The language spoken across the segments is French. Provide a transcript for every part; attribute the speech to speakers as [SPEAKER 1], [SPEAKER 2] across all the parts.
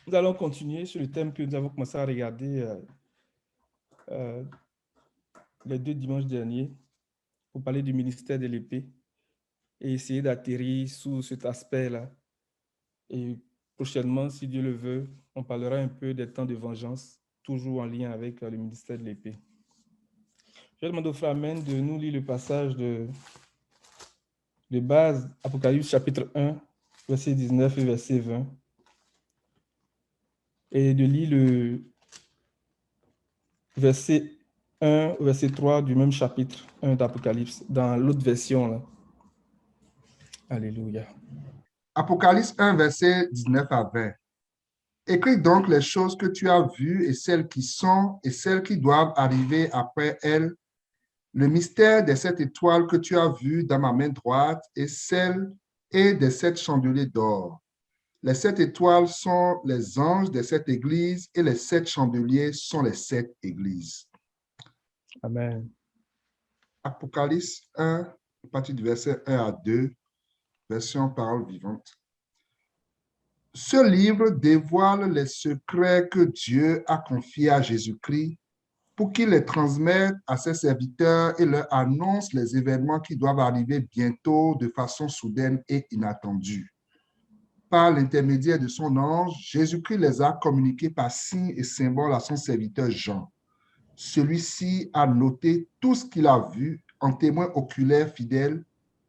[SPEAKER 1] Nous allons continuer sur le thème que nous avons commencé à regarder les 2 dimanches derniers pour parler du ministère de l'épée et essayer d'atterrir sous cet aspect-là. Et prochainement, si Dieu le veut, on parlera un peu des temps de vengeance, toujours en lien avec le ministère de l'épée. Je demande au frère Amen de nous lire le passage de base, Apocalypse chapitre 1, verset 19 et verset 20, et de lire le verset 1 au verset 3 du même chapitre 1 d'Apocalypse, dans l'autre version. Là. Alléluia.
[SPEAKER 2] Apocalypse 1, verset 19 à 20. Écris donc les choses que tu as vues et celles qui sont et celles qui doivent arriver après elles, le mystère des 7 étoiles que tu as vues dans ma main droite et celle et des 7 chandeliers d'or. Les 7 étoiles sont les anges des 7 églises et les 7 chandeliers sont les 7 églises.
[SPEAKER 1] Amen.
[SPEAKER 2] Apocalypse 1, à partir du verset 1 à 2, version parole vivante. Ce livre dévoile les secrets que Dieu a confiés à Jésus-Christ pour qu'il les transmette à ses serviteurs et leur annonce les événements qui doivent arriver bientôt de façon soudaine et inattendue. Par l'intermédiaire de son ange, Jésus-Christ les a communiqués par signes et symboles à son serviteur Jean. Celui-ci a noté tout ce qu'il a vu en témoin oculaire fidèle.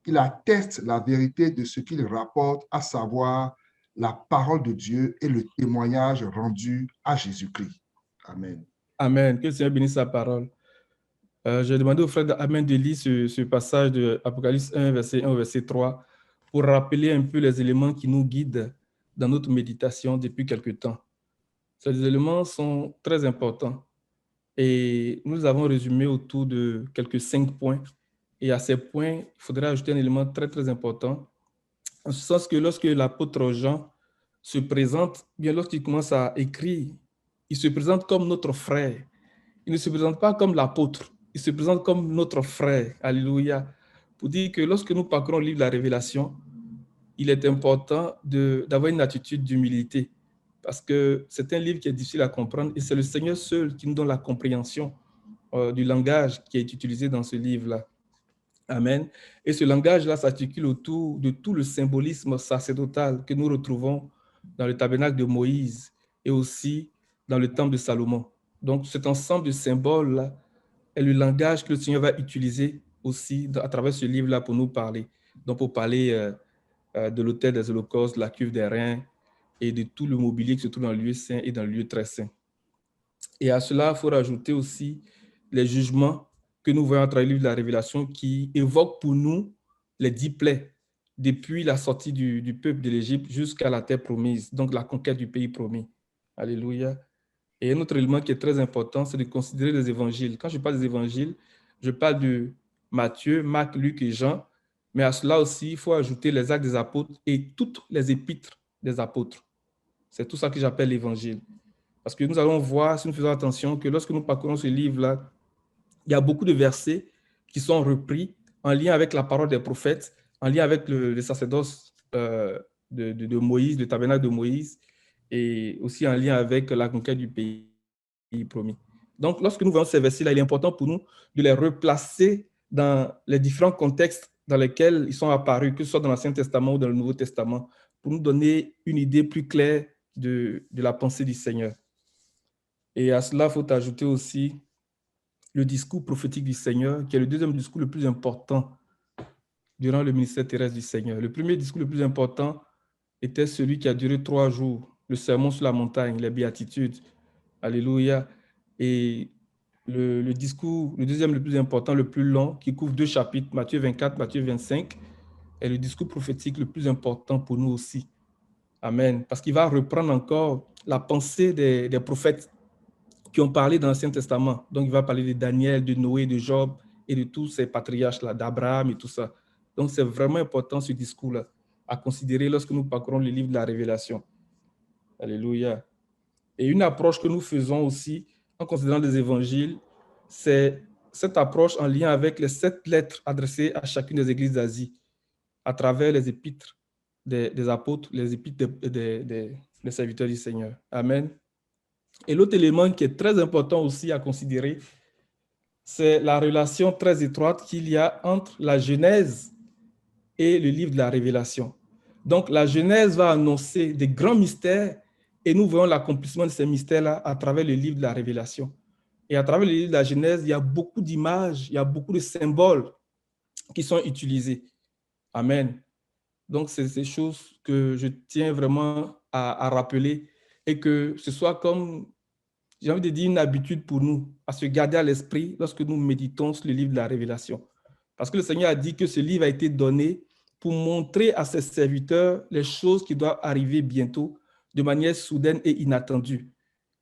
[SPEAKER 2] Il atteste la vérité de ce qu'il rapporte, à savoir la parole de Dieu et le témoignage rendu à Jésus-Christ. Amen.
[SPEAKER 1] Amen. Que le Seigneur bénisse sa parole. J'ai demandé au frère Amen de lire ce passage de Apocalypse 1, verset 1 au verset 3, pour rappeler un peu les éléments qui nous guident dans notre méditation depuis quelque temps. Ces éléments sont très importants et nous avons résumé autour de quelques 5 points. Et à ces points, il faudrait ajouter un élément très, très important, en ce sens que lorsque l'apôtre Jean se présente, bien lorsqu'il commence à écrire, il se présente comme notre frère. Il ne se présente pas comme l'apôtre, il se présente comme notre frère. Alléluia. Pour dire que lorsque nous parcourons le livre de la Révélation, il est important d'avoir une attitude d'humilité, parce que c'est un livre qui est difficile à comprendre et c'est le Seigneur seul qui nous donne la compréhension du langage qui est utilisé dans ce livre-là. Amen. Et ce langage-là s'articule autour de tout le symbolisme sacerdotal que nous retrouvons dans le tabernacle de Moïse et aussi dans le temple de Salomon. Donc, cet ensemble de symboles-là est le langage que le Seigneur va utiliser aussi à travers ce livre-là pour nous parler. Donc, pour parler de l'autel des holocaustes, de la cuve des reins et de tout le mobilier qui se trouve dans le lieu saint et dans le lieu très saint. Et à cela, il faut rajouter aussi les jugements que nous voyons à travers le livre de la Révélation qui évoquent pour nous les 10 plaies depuis la sortie du peuple de l'Égypte jusqu'à la terre promise, donc la conquête du pays promis. Alléluia. Et un autre élément qui est très important, c'est de considérer les évangiles. Quand je parle des évangiles, je parle de Matthieu, Marc, Luc et Jean, mais à cela aussi, il faut ajouter les actes des apôtres et toutes les épîtres des apôtres. C'est tout ça que j'appelle l'évangile. Parce que nous allons voir, si nous faisons attention, que lorsque nous parcourons ce livre-là, il y a beaucoup de versets qui sont repris en lien avec la parole des prophètes, en lien avec le sacerdoce de Moïse, le tabernacle de Moïse, et aussi en lien avec la conquête du pays promis. Donc, lorsque nous voyons ces versets-là, il est important pour nous de les replacer dans les différents contextes dans lesquels ils sont apparus, que ce soit dans l'Ancien Testament ou dans le Nouveau Testament, pour nous donner une idée plus claire de la pensée du Seigneur. Et à cela, il faut ajouter aussi le discours prophétique du Seigneur, qui est le deuxième discours le plus important durant le ministère terrestre du Seigneur. Le premier discours le plus important était celui qui a duré 3 jours, le sermon sur la montagne, les béatitudes. Alléluia. Et le discours, le deuxième le plus important, le plus long, qui couvre 2 chapitres, Matthieu 24, Matthieu 25, est le discours prophétique le plus important pour nous aussi. Amen. Parce qu'il va reprendre encore la pensée des prophètes qui ont parlé dans l'Ancien Testament. Donc, il va parler de Daniel, de Noé, de Job et de tous ces patriarches-là, d'Abraham et tout ça. Donc, c'est vraiment important ce discours-là à considérer lorsque nous parcourons le livre de la Révélation. Alléluia. Et une approche que nous faisons aussi en considérant les évangiles, c'est cette approche en lien avec les 7 lettres adressées à chacune des églises d'Asie, à travers les épîtres des apôtres, les épîtres des les serviteurs du Seigneur. Amen. Et l'autre élément qui est très important aussi à considérer, c'est la relation très étroite qu'il y a entre la Genèse et le livre de la Révélation. Donc, la Genèse va annoncer des grands mystères et nous voyons l'accomplissement de ces mystères-là à travers le livre de la Révélation. Et à travers le livre de la Genèse, il y a beaucoup d'images, il y a beaucoup de symboles qui sont utilisés. Amen. Donc, c'est ces choses que je tiens vraiment à rappeler et que ce soit comme, j'ai envie de dire, une habitude pour nous à se garder à l'esprit lorsque nous méditons sur le livre de la Révélation. Parce que le Seigneur a dit que ce livre a été donné pour montrer à ses serviteurs les choses qui doivent arriver bientôt de manière soudaine et inattendue.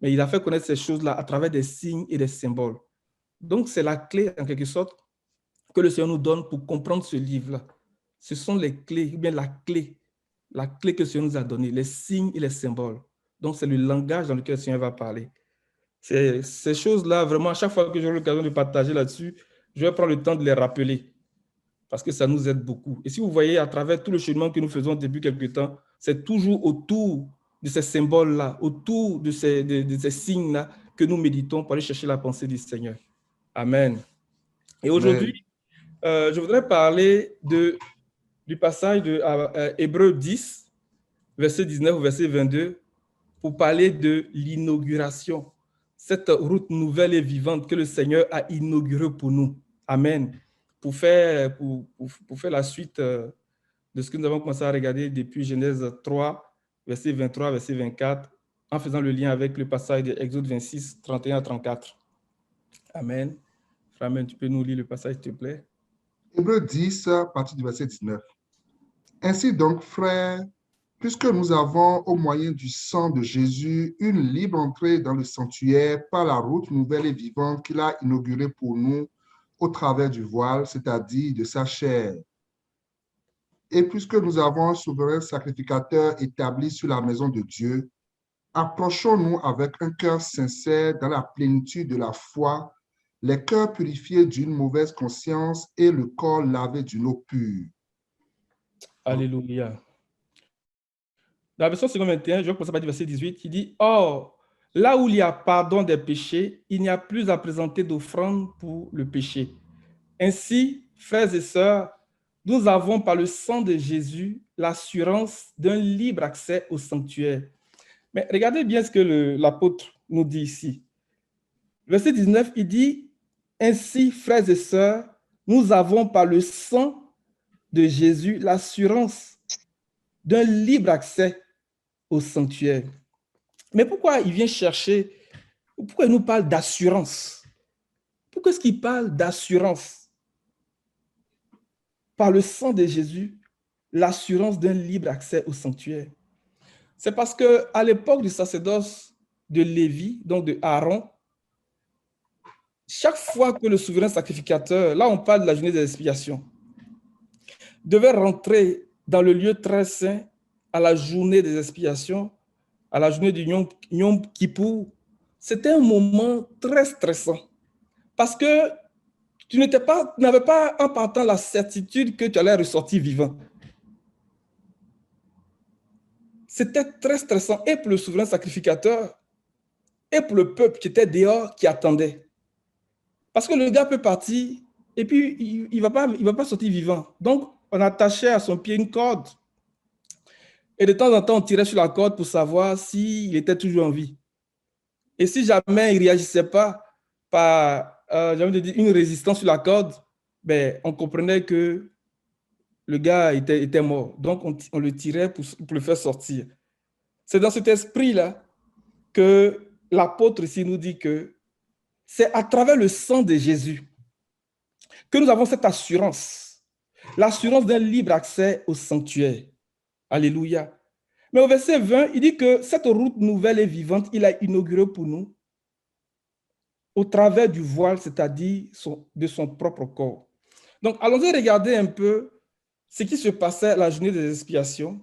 [SPEAKER 1] Mais il a fait connaître ces choses-là à travers des signes et des symboles. Donc, c'est la clé, en quelque sorte, que le Seigneur nous donne pour comprendre ce livre-là. Ce sont les clés, ou bien la clé que le Seigneur nous a donnée, les signes et les symboles. Donc, c'est le langage dans lequel le Seigneur va parler. Ces choses-là, vraiment, à chaque fois que j'aurai l'occasion de partager là-dessus, je vais prendre le temps de les rappeler parce que ça nous aide beaucoup. Et si vous voyez, à travers tout le cheminement que nous faisons depuis quelque temps, c'est toujours autour de ces symboles-là, autour de ces signes-là que nous méditons pour aller chercher la pensée du Seigneur. Amen. Et aujourd'hui, je voudrais parler du passage de Hébreux 10, verset 19 au verset 22, pour parler de l'inauguration, cette route nouvelle et vivante que le Seigneur a inaugurée pour nous. Amen. Pour faire la suite de ce que nous avons commencé à regarder depuis Genèse 3, verset 23, verset 24, en faisant le lien avec le passage de Exode 26, 31 à 34. Amen. Frère, Amen, tu peux nous lire le passage, s'il te plaît?
[SPEAKER 2] Hébreux 10, à partir du verset 19. Ainsi donc, frères, puisque nous avons, au moyen du sang de Jésus, une libre entrée dans le sanctuaire par la route nouvelle et vivante qu'il a inaugurée pour nous au travers du voile, c'est-à-dire de sa chair. Et puisque nous avons un souverain sacrificateur établi sur la maison de Dieu, approchons-nous avec un cœur sincère dans la plénitude de la foi, les cœurs purifiés d'une mauvaise conscience et le corps lavé d'une eau pure.
[SPEAKER 1] Alléluia. Dans la version seconde 21, je vais commencer par le verset 18, qui dit « Or, là où il y a pardon des péchés, il n'y a plus à présenter d'offrande pour le péché. Ainsi, frères et sœurs, nous avons par le sang de Jésus l'assurance d'un libre accès au sanctuaire. » Mais regardez bien ce que l'apôtre nous dit ici. Verset 19, il dit « Ainsi, frères et sœurs, nous avons par le sang de Jésus l'assurance d'un libre accès au sanctuaire. » Mais pourquoi il vient chercher, pourquoi il nous parle d'assurance? Pourquoi est-ce qu'il parle d'assurance? Par le sang de Jésus, l'assurance d'un libre accès au sanctuaire. C'est parce qu'à l'époque du sacerdoce de Lévi, donc de Aaron, chaque fois que le souverain sacrificateur, là on parle de la journée des expiations, devait rentrer dans le lieu très saint à la journée des expiations, à la journée du Yom Kippour, c'était un moment très stressant parce que tu n'avais pas en partant la certitude que tu allais ressortir vivant. C'était très stressant et pour le souverain sacrificateur et pour le peuple qui était dehors, qui attendait. Parce que le gars peut partir et puis il ne va pas sortir vivant. Donc, on attachait à son pied une corde. Et de temps en temps, on tirait sur la corde pour savoir s'il était toujours en vie. Et si jamais il ne réagissait pas par une résistance sur la corde, ben, on comprenait que le gars était mort. Donc, on le tirait pour le faire sortir. C'est dans cet esprit-là que l'apôtre ici nous dit que c'est à travers le sang de Jésus que nous avons cette assurance, l'assurance d'un libre accès au sanctuaire. Alléluia. Mais au verset 20, il dit que cette route nouvelle et vivante, il a inaugurée pour nous au travers du voile, c'est-à-dire de son propre corps. Donc, allons-y regarder un peu ce qui se passait à la journée des expiations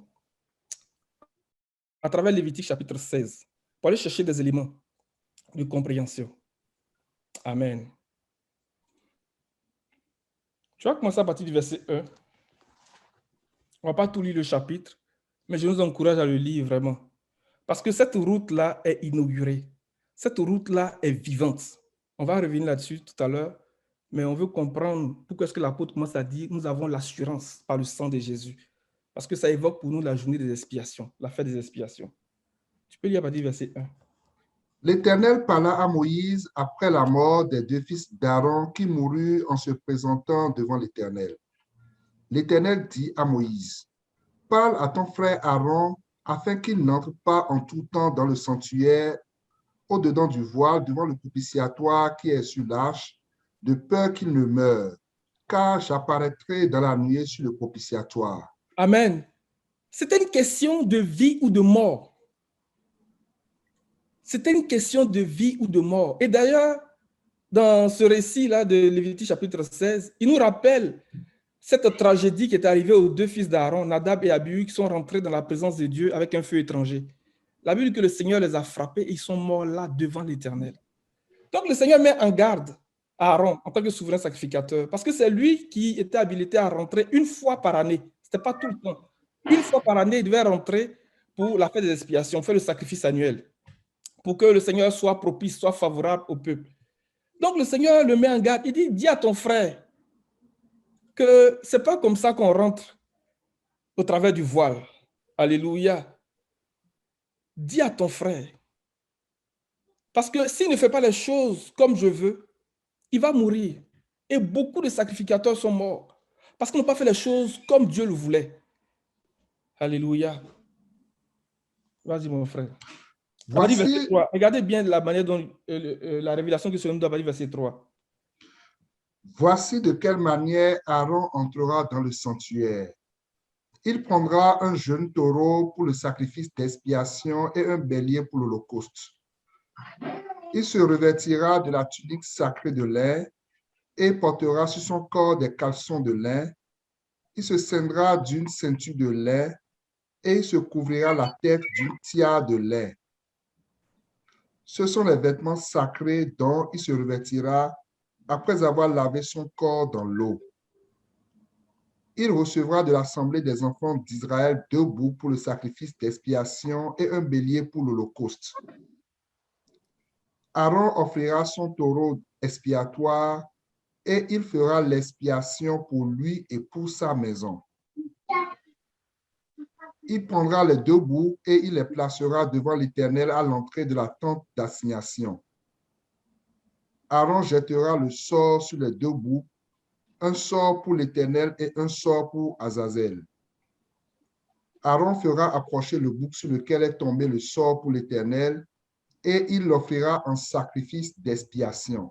[SPEAKER 1] à travers Lévitique chapitre 16, pour aller chercher des éléments de compréhension. Amen. Je vais commencer à partir du verset 1. On ne va pas tout lire le chapitre, mais je nous encourage à le lire vraiment. Parce que cette route-là est inaugurée. Cette route-là est vivante. On va revenir là-dessus tout à l'heure, mais on veut comprendre pourquoi est-ce que l'apôtre commence à dire nous avons l'assurance par le sang de Jésus. Parce que ça évoque pour nous la journée des expiations, la fête des expiations. Tu peux lire à partir du verset 1.
[SPEAKER 2] L'Éternel parla à Moïse après la mort des 2 fils d'Aaron qui moururent en se présentant devant l'Éternel. L'Éternel dit à Moïse, « Parle à ton frère Aaron afin qu'il n'entre pas en tout temps dans le sanctuaire au-dedans du voile devant le propitiatoire qui est sur l'arche, de peur qu'il ne meure, car j'apparaîtrai dans la nuée sur le propitiatoire. »
[SPEAKER 1] Amen. C'était une question de vie ou de mort. C'était une question de vie ou de mort. Et d'ailleurs, dans ce récit-là de Lévitique chapitre 16, il nous rappelle cette tragédie qui est arrivée aux 2 fils d'Aaron, Nadab et Abihu, qui sont rentrés dans la présence de Dieu avec un feu étranger. La Bible dit que le Seigneur les a frappés et ils sont morts là devant l'Éternel. Donc le Seigneur met en garde Aaron en tant que souverain sacrificateur, parce que c'est lui qui était habilité à rentrer une fois par année. Ce n'était pas tout le temps. Une fois par année, il devait rentrer pour la fête des expiations, faire le sacrifice annuel, pour que le Seigneur soit propice, soit favorable au peuple. Donc le Seigneur le met en garde. Il dit, dis à ton frère que ce n'est pas comme ça qu'on rentre au travers du voile. Alléluia. Dis à ton frère. Parce que s'il ne fait pas les choses comme je veux, il va mourir. Et beaucoup de sacrificateurs sont morts parce qu'ils n'ont pas fait les choses comme Dieu le voulait. Alléluia. Vas-y, mon frère.
[SPEAKER 2] Voici,
[SPEAKER 1] Regardez bien la manière dont la révélation que Seigneur nous donne, verset 3.
[SPEAKER 2] voici de quelle manière Aaron entrera dans le sanctuaire. Il prendra un jeune taureau pour le sacrifice d'expiation et un bélier pour l'holocauste. Il se revêtira de la tunique sacrée de lin et portera sur son corps des caleçons de lin. Il se ceindra d'une ceinture de lin et il se couvrira la tête d'une tiare de lin. Ce sont les vêtements sacrés dont il se revêtira après avoir lavé son corps dans l'eau. Il recevra de l'assemblée des enfants d'Israël 2 boucs pour le sacrifice d'expiation et un bélier pour l'holocauste. Aaron offrira son taureau expiatoire et il fera l'expiation pour lui et pour sa maison. Il prendra les 2 boucs et il les placera devant l'Éternel à l'entrée de la tente d'assignation. Aaron jettera le sort sur les 2 boucs, un sort pour l'Éternel et un sort pour Azazel. Aaron fera approcher le bouc sur lequel est tombé le sort pour l'Éternel et il l'offrira en sacrifice d'expiation.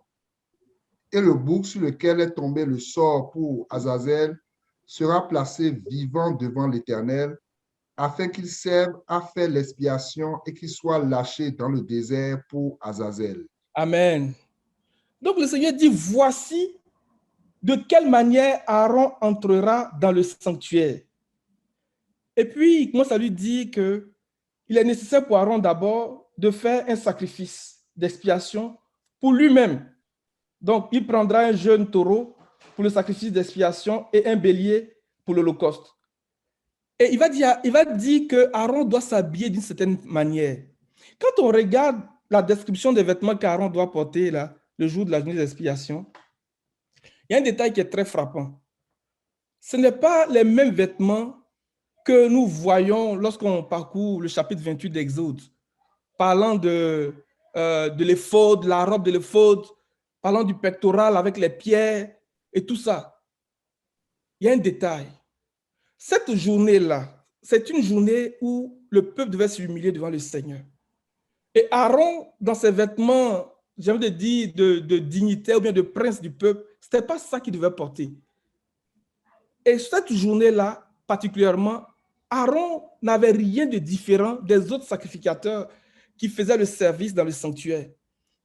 [SPEAKER 2] Et le bouc sur lequel est tombé le sort pour Azazel sera placé vivant devant l'Éternel afin qu'il serve à faire l'expiation et qu'il soit lâché dans le désert pour Azazel.
[SPEAKER 1] Amen. Donc le Seigneur dit, voici de quelle manière Aaron entrera dans le sanctuaire. Et puis, il commence à lui dire qu'il est nécessaire pour Aaron d'abord de faire un sacrifice d'expiation pour lui-même. Donc, il prendra un jeune taureau pour le sacrifice d'expiation et un bélier pour l'holocauste. Et il va dire que Aaron doit s'habiller d'une certaine manière. Quand on regarde la description des vêtements qu'Aaron doit porter là, le jour de la journée d'expiation, il y a un détail qui est très frappant. Ce n'est pas les mêmes vêtements que nous voyons lorsqu'on parcourt le chapitre 28 d'Exode, parlant de l'éphod, la robe de l'éphod, parlant du pectoral avec les pierres et tout ça. Il y a un détail. Cette journée-là, c'est une journée où le peuple devait s'humilier devant le Seigneur. Et Aaron, dans ses vêtements, j'aimerais dire, de dignité ou bien de prince du peuple, ce n'était pas ça qu'il devait porter. Et cette journée-là, particulièrement, Aaron n'avait rien de différent des autres sacrificateurs qui faisaient le service dans le sanctuaire.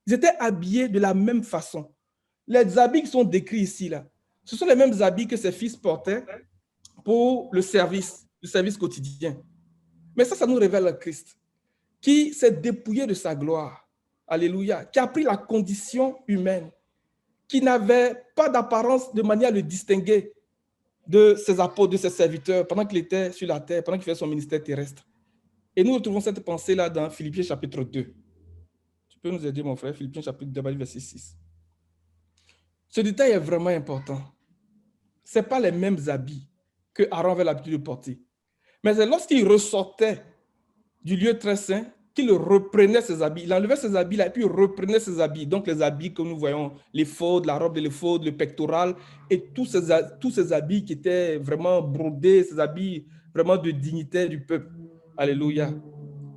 [SPEAKER 1] Ils étaient habillés de la même façon. Les habits qui sont décrits ici, là, ce sont les mêmes habits que ses fils portaient pour le service quotidien. Mais ça nous révèle le Christ, qui s'est dépouillé de sa gloire, alléluia, qui a pris la condition humaine, qui n'avait pas d'apparence de manière à le distinguer de ses apôtres, de ses serviteurs, pendant qu'il était sur la terre, pendant qu'il faisait son ministère terrestre. Et nous retrouvons cette pensée-là dans Philippiens chapitre 2. Tu peux nous aider, mon frère, Philippiens chapitre 2, verset 6. Ce détail est vraiment important. Ce n'est pas les mêmes habits que Aaron avait l'habitude de porter. Mais c'est lorsqu'il ressortait du lieu très saint qu'il reprenait ses habits. Il enlevait ses habits là, et puis il reprenait ses habits. Donc les habits que nous voyons, l'éphod, la robe de l'éphod, le pectoral, et tous ces habits qui étaient vraiment brodés, ces habits vraiment de dignité du peuple. Alléluia.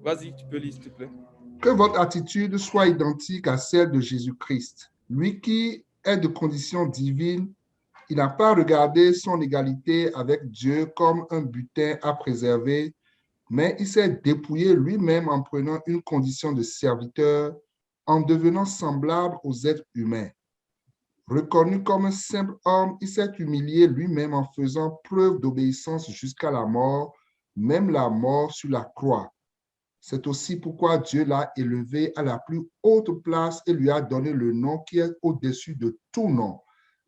[SPEAKER 1] Vas-y, tu peux lire, s'il te plaît.
[SPEAKER 2] Que votre attitude soit identique à celle de Jésus-Christ. Lui qui est de condition divine, il n'a pas regardé son égalité avec Dieu comme un butin à préserver, mais il s'est dépouillé lui-même en prenant une condition de serviteur, en devenant semblable aux êtres humains. Reconnu comme un simple homme, il s'est humilié lui-même en faisant preuve d'obéissance jusqu'à la mort, même la mort sur la croix. C'est aussi pourquoi Dieu l'a élevé à la plus haute place et lui a donné le nom qui est au-dessus de tout nom,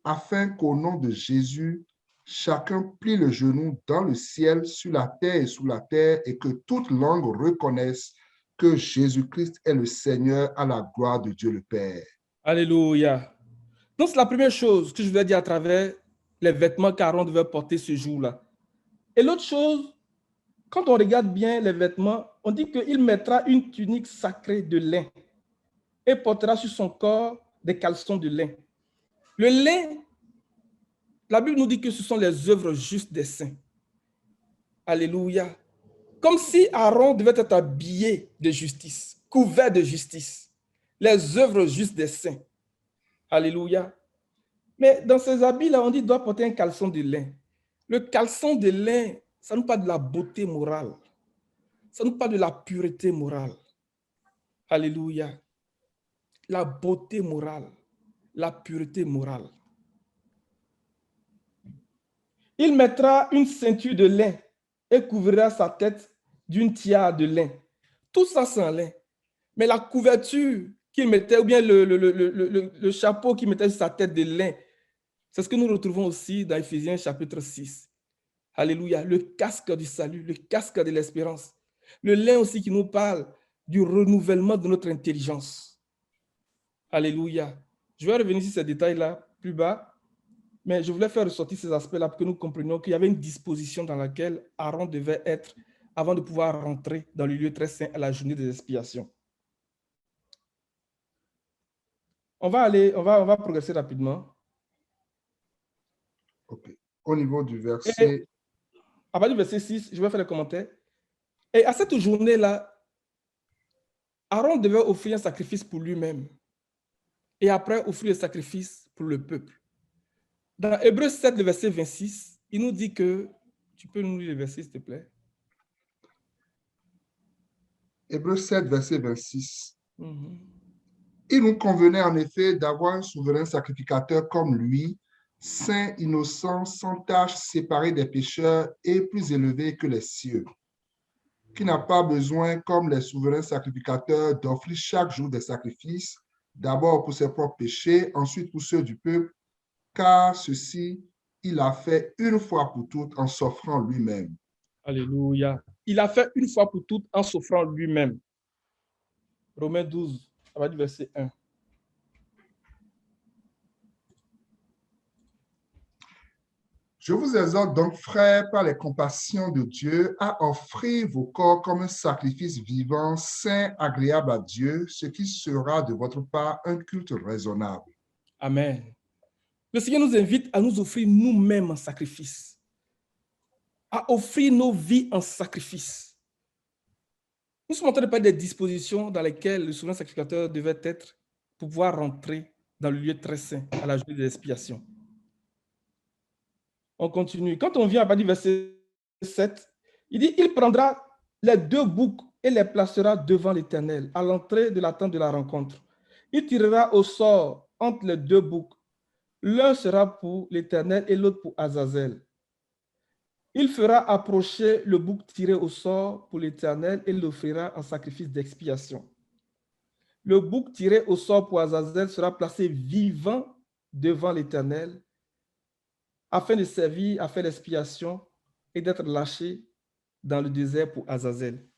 [SPEAKER 2] afin qu'au nom de Jésus, chacun plie le genou dans le ciel, sur la terre et sous la terre, et que toute langue reconnaisse que Jésus-Christ est le Seigneur à la gloire de Dieu le Père.
[SPEAKER 1] Alléluia. Donc, c'est la première chose que je voulais dire à travers les vêtements qu'Aaron devait porter ce jour-là. Et l'autre chose, quand on regarde bien les vêtements, on dit qu'il mettra une tunique sacrée de lin et portera sur son corps des caleçons de lin. Le lin, la Bible nous dit que ce sont les œuvres justes des saints. Alléluia. Comme si Aaron devait être habillé de justice, couvert de justice. Les œuvres justes des saints. Alléluia. Mais dans ces habits-là, on dit qu'il doit porter un caleçon de lin. Le caleçon de lin, ça nous parle de la beauté morale. Ça nous parle de la pureté morale. Alléluia. La beauté morale, la pureté morale. Il mettra une ceinture de lin et couvrira sa tête d'une tiare de lin. Tout ça, c'est en lin. Mais la couverture qu'il mettait, ou bien le chapeau qu'il mettait sur sa tête de lin, c'est ce que nous retrouvons aussi dans Éphésiens chapitre 6. Alléluia. Le casque du salut, le casque de l'espérance. Le lin aussi qui nous parle du renouvellement de notre intelligence. Alléluia. Je vais revenir sur ces détails-là plus bas, mais je voulais faire ressortir ces aspects-là pour que nous comprenions qu'il y avait une disposition dans laquelle Aaron devait être avant de pouvoir rentrer dans le lieu très saint à la journée des expiations. On va progresser rapidement.
[SPEAKER 2] Ok. Au niveau du verset...
[SPEAKER 1] À partir du verset 6, je vais faire les commentaires. Et à cette journée-là, Aaron devait offrir un sacrifice pour lui-même. Et après, offrir le sacrifice pour le peuple. Dans Hébreux 7, le verset 26, il nous dit que... Tu peux nous lire le verset, s'il te plaît?
[SPEAKER 2] Hébreux 7, verset 26. Il nous convenait en effet d'avoir un souverain sacrificateur comme lui, saint, innocent, sans tache, séparé des pécheurs et plus élevé que les cieux, qui n'a pas besoin, comme les souverains sacrificateurs, d'offrir chaque jour des sacrifices, d'abord pour ses propres péchés, ensuite pour ceux du peuple, car ceci, il a fait une fois pour toutes en s'offrant lui-même.
[SPEAKER 1] Alléluia. Il a fait une fois pour toutes en s'offrant lui-même. Romains 12, à partir du verset 1.
[SPEAKER 2] Je vous exhorte donc, frères, par les compassions de Dieu, à offrir vos corps comme un sacrifice vivant, saint, agréable à Dieu, ce qui sera de votre part un culte raisonnable.
[SPEAKER 1] Amen. Le Seigneur nous invite à nous offrir nous-mêmes en sacrifice, à offrir nos vies en sacrifice. Nous sommes en train de parler des dispositions dans lesquelles le souverain sacrificateur devait être pour pouvoir rentrer dans le lieu très saint à la journée de l'expiation. On continue. Quand on vient à partir du verset 7, il dit, il prendra les deux boucs et les placera devant l'Éternel, à l'entrée de la tente de la rencontre. Il tirera au sort entre les deux boucs. L'un sera pour l'Éternel et l'autre pour Azazel. Il fera approcher le bouc tiré au sort pour l'Éternel et l'offrira en sacrifice d'expiation. Le bouc tiré au sort pour Azazel sera placé vivant devant l'Éternel afin de servir à faire l'expiation et d'être lâché dans le désert pour Azazel.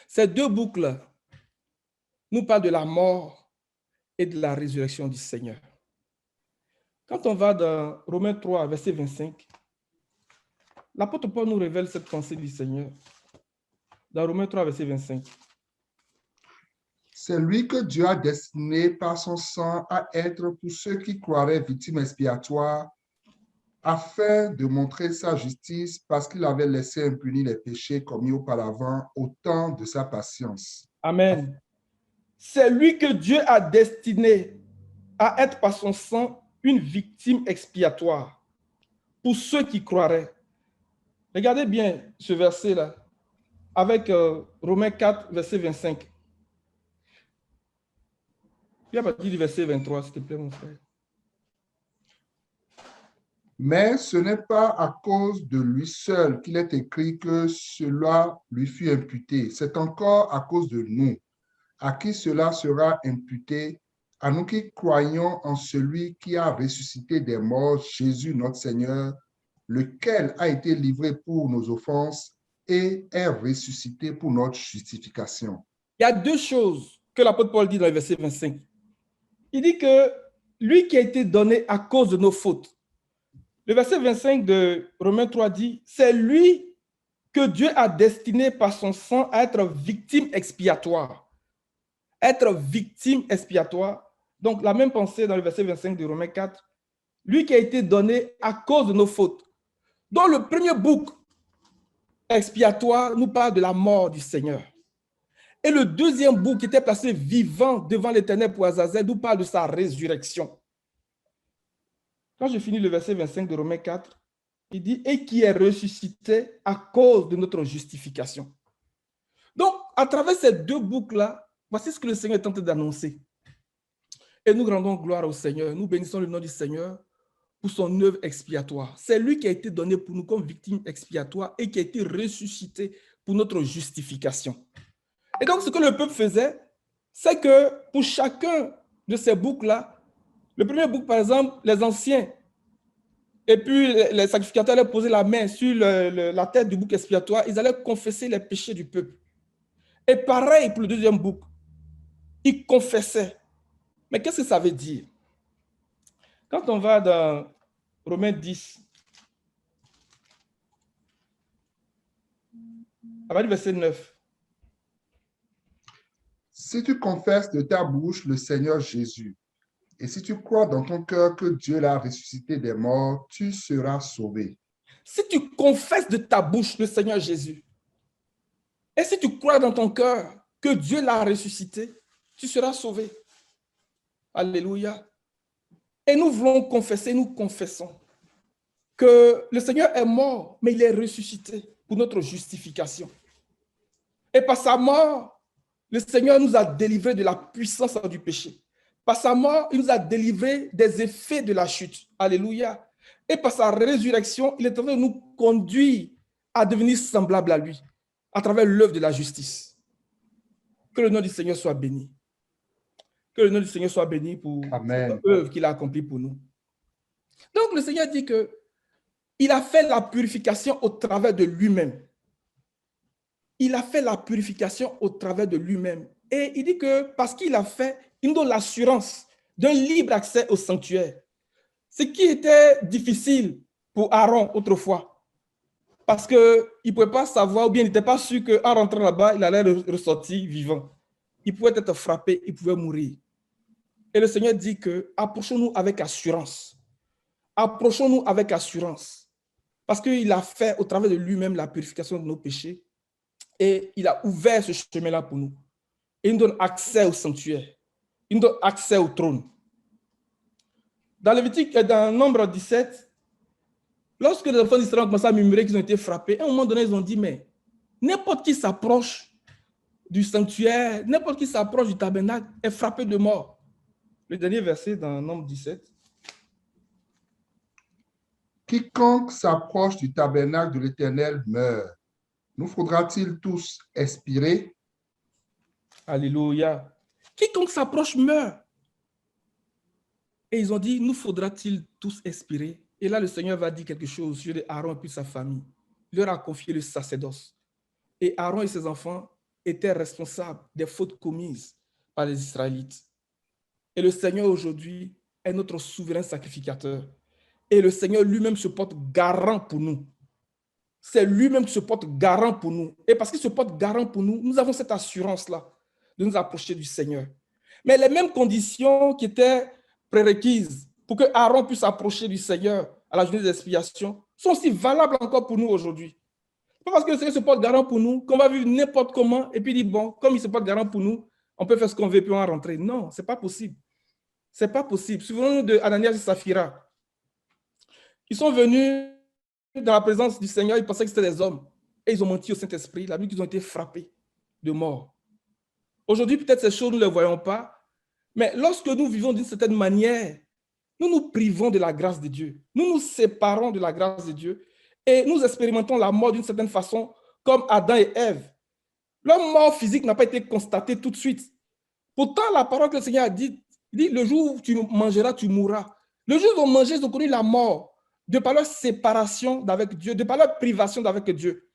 [SPEAKER 1] Ces deux boucles nous parlent de la mort et de la résurrection du Seigneur. Quand on va dans Romains 3, verset 25, l'apôtre Paul nous révèle cette pensée du Seigneur. Dans Romains 3, verset 25.
[SPEAKER 2] C'est lui que Dieu a destiné par son sang à être pour ceux qui croiraient victime expiatoire, afin de montrer sa justice parce qu'il avait laissé impunis les péchés commis auparavant au temps de sa patience.
[SPEAKER 1] Amen. C'est lui que Dieu a destiné à être par son sang une victime expiatoire pour ceux qui croiraient. Regardez bien ce verset-là avec Romains 4, verset 25. Puis à partir du verset 23, s'il te plaît, mon frère.
[SPEAKER 2] Mais ce n'est pas à cause de lui seul qu'il est écrit que cela lui fut imputé. C'est encore à cause de nous, à qui cela sera imputé, à nous qui croyons en celui qui a ressuscité des morts, Jésus notre Seigneur, lequel a été livré pour nos offenses et est ressuscité pour notre justification.
[SPEAKER 1] Il y a deux choses que l'apôtre Paul dit dans le verset 25. Il dit que lui qui a été donné à cause de nos fautes. Le verset 25 de Romains 3 dit, c'est lui que Dieu a destiné par son sang à être victime expiatoire. Être victime expiatoire. Donc, la même pensée dans le verset 25 de Romains 4. Lui qui a été donné à cause de nos fautes. Donc, le premier bouc expiatoire nous parle de la mort du Seigneur. Et le deuxième bouc qui était placé vivant devant l'Éternel pour Azazel nous parle de sa résurrection. Quand je finis le verset 25 de Romains 4, il dit « Et qui est ressuscité à cause de notre justification ». Donc, à travers ces deux boucles-là, voici ce que le Seigneur est en train d'annoncer. Et nous rendons gloire au Seigneur. Nous bénissons le nom du Seigneur pour son œuvre expiatoire. C'est lui qui a été donné pour nous comme victime expiatoire et qui a été ressuscité pour notre justification. Et donc, ce que le peuple faisait, c'est que pour chacun de ces boucs-là, le premier bouc, par exemple, les anciens, et puis les sacrificateurs allaient poser la main sur la tête du bouc expiatoire, ils allaient confesser les péchés du peuple. Et pareil pour le deuxième bouc, ils confessaient. Mais qu'est-ce que ça veut dire? Quand on va dans Romains 10, à partir du verset 9,
[SPEAKER 2] si tu confesses de ta bouche le Seigneur Jésus, et si tu crois dans ton cœur que Dieu l'a ressuscité des morts, tu seras sauvé.
[SPEAKER 1] Si tu confesses de ta bouche le Seigneur Jésus, et si tu crois dans ton cœur que Dieu l'a ressuscité, tu seras sauvé. Alléluia. Et nous voulons confesser, nous confessons que le Seigneur est mort, mais il est ressuscité pour notre justification. Et par sa mort, le Seigneur nous a délivrés de la puissance du péché. Par sa mort, il nous a délivrés des effets de la chute. Alléluia. Et par sa résurrection, il est en train de nous conduire à devenir semblables à lui, à travers l'œuvre de la justice. Que le nom du Seigneur soit béni. Que le nom du Seigneur soit béni pour l'œuvre qu'il a accomplie pour nous. Donc, le Seigneur dit qu'il a fait la purification au travers de lui-même. Il a fait la purification au travers de lui-même. Et il dit que parce qu'il a fait, il nous donne l'assurance d'un libre accès au sanctuaire. Ce qui était difficile pour Aaron autrefois. Parce qu'il ne pouvait pas savoir, ou bien il n'était pas sûr qu'en rentrant là-bas, il allait ressortir vivant. Il pouvait être frappé, il pouvait mourir. Et le Seigneur dit que approchons-nous avec assurance. Approchons-nous avec assurance. Parce qu'il a fait au travers de lui-même la purification de nos péchés. Et il a ouvert ce chemin-là pour nous. Et il nous donne accès au sanctuaire. Il nous donne accès au trône. Dans Nombre 17, lorsque les enfants d'Israël ont commencé à murmurer qu'ils ont été frappés, à un moment donné, ils ont dit, mais n'importe qui s'approche du sanctuaire, n'importe qui s'approche du tabernacle est frappé de mort. Le dernier verset dans Nombre 17.
[SPEAKER 2] Quiconque s'approche du tabernacle de l'Éternel meurt. Nous faudra-t-il tous expirer?
[SPEAKER 1] Alléluia. Quiconque s'approche meurt. Et ils ont dit, nous faudra-t-il tous expirer? Et là, le Seigneur va dire quelque chose sur Aaron et puis sa famille. Il leur a confié le sacerdoce. Et Aaron et ses enfants étaient responsables des fautes commises par les Israélites. Et le Seigneur aujourd'hui est notre souverain sacrificateur. Et le Seigneur lui-même se porte garant pour nous. C'est lui-même qui se porte garant pour nous. Et parce qu'il se porte garant pour nous, nous avons cette assurance-là de nous approcher du Seigneur. Mais les mêmes conditions qui étaient prérequises pour que Aaron puisse approcher du Seigneur à la journée d'expiation sont aussi valables encore pour nous aujourd'hui. Pas parce que le Seigneur se porte garant pour nous qu'on va vivre n'importe comment et puis dire, bon, comme il se porte garant pour nous, on peut faire ce qu'on veut et puis on va rentrer. Non, ce n'est pas possible. Ce n'est pas possible. Souvenons-nous de Ananias et Saphira. Ils sont venus dans la présence du Seigneur, ils pensaient que c'était des hommes. Et ils ont menti au Saint-Esprit. La Bible dit qu'ils ont été frappés de mort. Aujourd'hui, peut-être ces choses, nous ne les voyons pas. Mais lorsque nous vivons d'une certaine manière, nous nous privons de la grâce de Dieu. Nous nous séparons de la grâce de Dieu. Et nous expérimentons la mort d'une certaine façon, comme Adam et Ève. Leur mort physique n'a pas été constatée tout de suite. Pourtant, la parole que le Seigneur a dit, il dit, le jour où tu mangeras, tu mourras. Le jour où ils ont mangé, ils ont connu la mort, de par leur séparation d'avec Dieu, de par leur privation d'avec Dieu.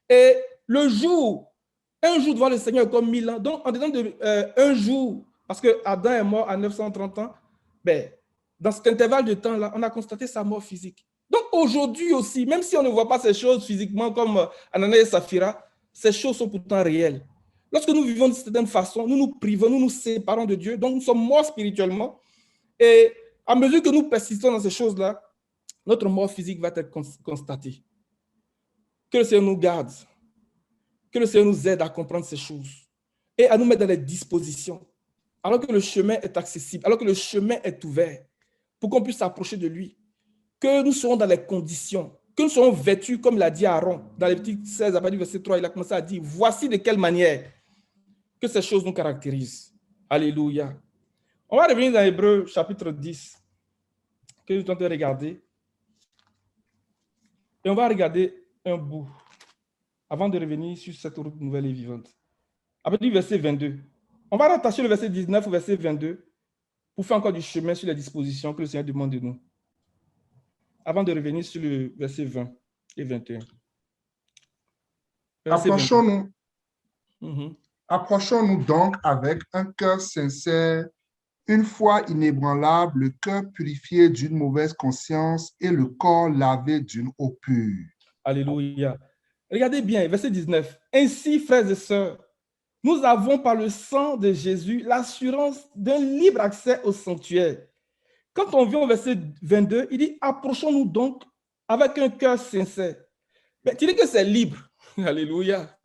[SPEAKER 1] Et un jour devant le Seigneur est comme 1000 ans. Donc, en dedans un jour, parce que Adam est mort à 930 ans, ben, dans cet intervalle de temps-là, on a constaté sa mort physique. Donc, aujourd'hui aussi, même si on ne voit pas ces choses physiquement comme Ananias et Saphira, ces choses sont pourtant réelles. Lorsque nous vivons d'une certaine façon, nous nous privons, nous nous séparons de Dieu, donc nous sommes morts spirituellement. Et à mesure que nous persistons dans ces choses-là, notre mort physique va être constatée. Que le Seigneur nous garde, que le Seigneur nous aide à comprendre ces choses et à nous mettre dans les dispositions, alors que le chemin est accessible, alors que le chemin est ouvert, pour qu'on puisse s'approcher de lui, que nous serons dans les conditions, que nous serons vêtus, comme l'a dit Aaron, dans Lévitique 16, à partir du verset 3, il a commencé à dire, voici de quelle manière que ces choses nous caractérisent. Alléluia. On va revenir dans Hébreux chapitre 10, que nous tentons de regarder. Et on va regarder un bout, avant de revenir sur cette route nouvelle et vivante. À partir du verset 22. On va rattacher le verset 19 au verset 22 pour faire encore du chemin sur les dispositions que le Seigneur demande de nous. Avant de revenir sur le verset 20 et 21.
[SPEAKER 2] Approchons-nous donc avec un cœur sincère, une foi inébranlable, le cœur purifié d'une mauvaise conscience et le corps lavé d'une eau pure.
[SPEAKER 1] Alléluia. Regardez bien, verset 19. Ainsi, frères et sœurs, nous avons par le sang de Jésus l'assurance d'un libre accès au sanctuaire. Quand on vient au verset 22, il dit, approchons-nous donc avec un cœur sincère. Mais tu dis que c'est libre. Alléluia.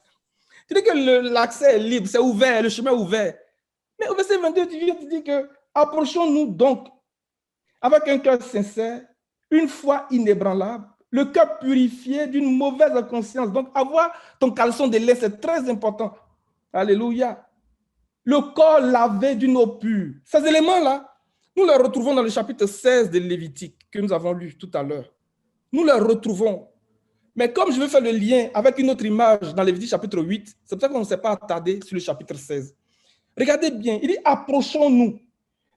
[SPEAKER 1] Tu dis que l'accès est libre, c'est ouvert, le chemin est ouvert. Mais au verset 22, tu dis que approchons-nous donc avec un cœur sincère, une foi inébranlable, le cœur purifié d'une mauvaise conscience. Donc, avoir ton caleçon de lait, c'est très important. Alléluia. Le corps lavé d'une eau pure. Ces éléments-là, nous les retrouvons dans le chapitre 16 de Lévitique que nous avons lu tout à l'heure. Nous les retrouvons. Mais comme je veux faire le lien avec une autre image dans Lévitique chapitre 8, c'est pour ça qu'on ne s'est pas attardé sur le chapitre 16. Regardez bien, il dit approchons-nous.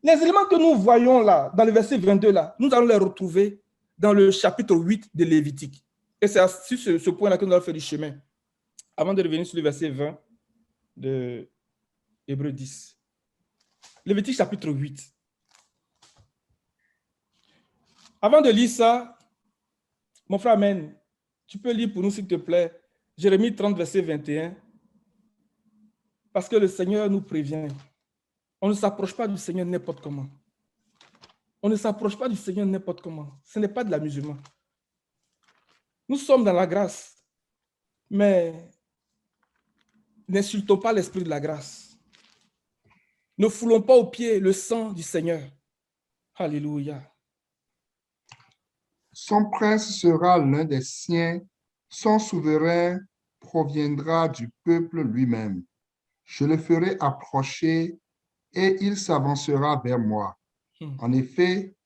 [SPEAKER 1] Les éléments que nous voyons là, dans le verset 22, là, nous allons les retrouver dans le chapitre 8 de Lévitique. Et c'est sur ce point-là que nous allons faire du chemin. Avant de revenir sur le verset 20 de Hébreux 10. Lévitique chapitre 8. Avant de lire ça, mon frère Amen, tu peux lire pour nous s'il te plaît, Jérémie 30, verset 21. Parce que le Seigneur nous prévient. On ne s'approche pas du Seigneur n'importe comment. On ne s'approche pas du Seigneur n'importe comment. Ce n'est pas de l'amusement. Nous sommes dans la grâce, mais n'insultons pas l'esprit de la grâce. Ne foulons pas aux pieds le sang du Seigneur. Alléluia.
[SPEAKER 2] Son prince sera l'un des siens, son souverain proviendra du peuple lui-même. Je le ferai approcher et il s'avancera vers moi. En effet,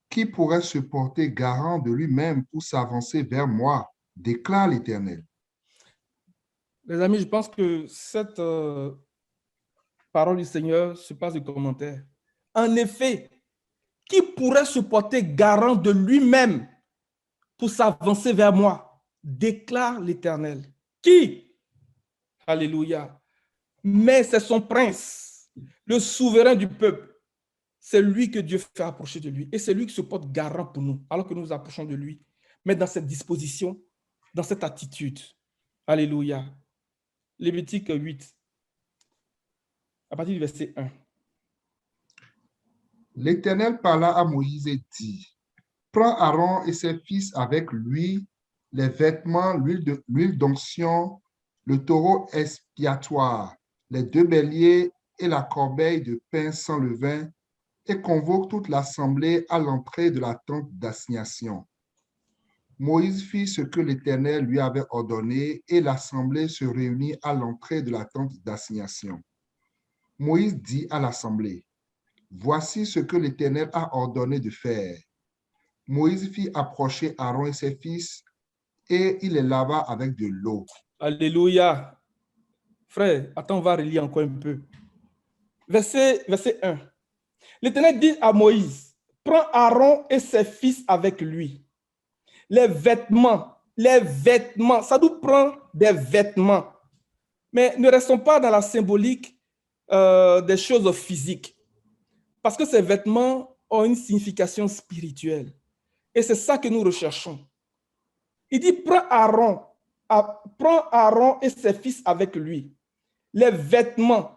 [SPEAKER 2] qui pourrait se porter garant de lui-même pour s'avancer vers moi, déclare l'Éternel.
[SPEAKER 1] Les amis, je pense que cette parole du Seigneur se passe de commentaires. En effet, qui pourrait se porter garant de lui-même pour s'avancer vers moi, déclare l'Éternel. Qui? Alléluia. mais c'est son prince, le souverain du peuple. C'est lui que Dieu fait approcher de lui. Et c'est lui qui se porte garant pour nous, alors que nous nous approchons de lui. Mais dans cette disposition, dans cette attitude. Alléluia. Lévitique 8, à partir du verset 1.
[SPEAKER 2] L'Éternel parla à Moïse et dit, prends Aaron et ses fils avec lui, les vêtements, l'huile d'onction, le taureau expiatoire, les 2 béliers et la corbeille de pain sans levain, et convoque toute l'assemblée à l'entrée de la tente d'assignation. Moïse fit ce que l'Éternel lui avait ordonné, et l'assemblée se réunit à l'entrée de la tente d'assignation. Moïse dit à l'assemblée, voici ce que l'Éternel a ordonné de faire. Moïse fit approcher Aaron et ses fils, et il les lava avec de l'eau.
[SPEAKER 1] Alléluia. Frère, attends, on va relire encore un peu. Verset 1. L'Éternel dit à Moïse, prends Aaron et ses fils avec lui. Les vêtements, ça nous prend des vêtements. Mais ne restons pas dans la symbolique des choses physiques. Parce que ces vêtements ont une signification spirituelle. Et c'est ça que nous recherchons. Il dit, prends Aaron et ses fils avec lui. Les vêtements.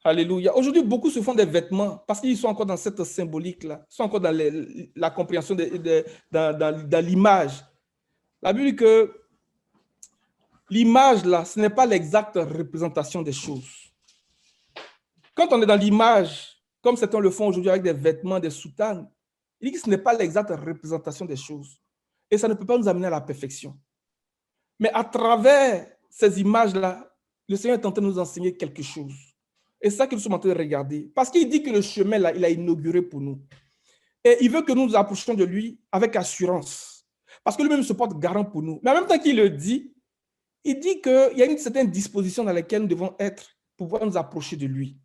[SPEAKER 1] Alléluia. Aujourd'hui, beaucoup se font des vêtements parce qu'ils sont encore dans cette symbolique-là. Ils sont encore dans la compréhension dans l'image. La Bible dit que l'image, là, ce n'est pas l'exacte représentation des choses. Quand on est dans l'image, comme certains le font aujourd'hui avec des vêtements, des soutanes, il dit que ce n'est pas l'exacte représentation des choses. Et ça ne peut pas nous amener à la perfection. Mais à travers ces images-là, le Seigneur est en train de nous enseigner quelque chose. Et c'est ça que nous sommes en train de regarder. Parce qu'il dit que le chemin, là, il a inauguré pour nous. Et il veut que nous nous approchions de lui avec assurance. Parce que lui-même se porte garant pour nous. Mais en même temps qu'il le dit, il dit qu'il y a une certaine disposition dans laquelle nous devons être pour pouvoir nous approcher de lui.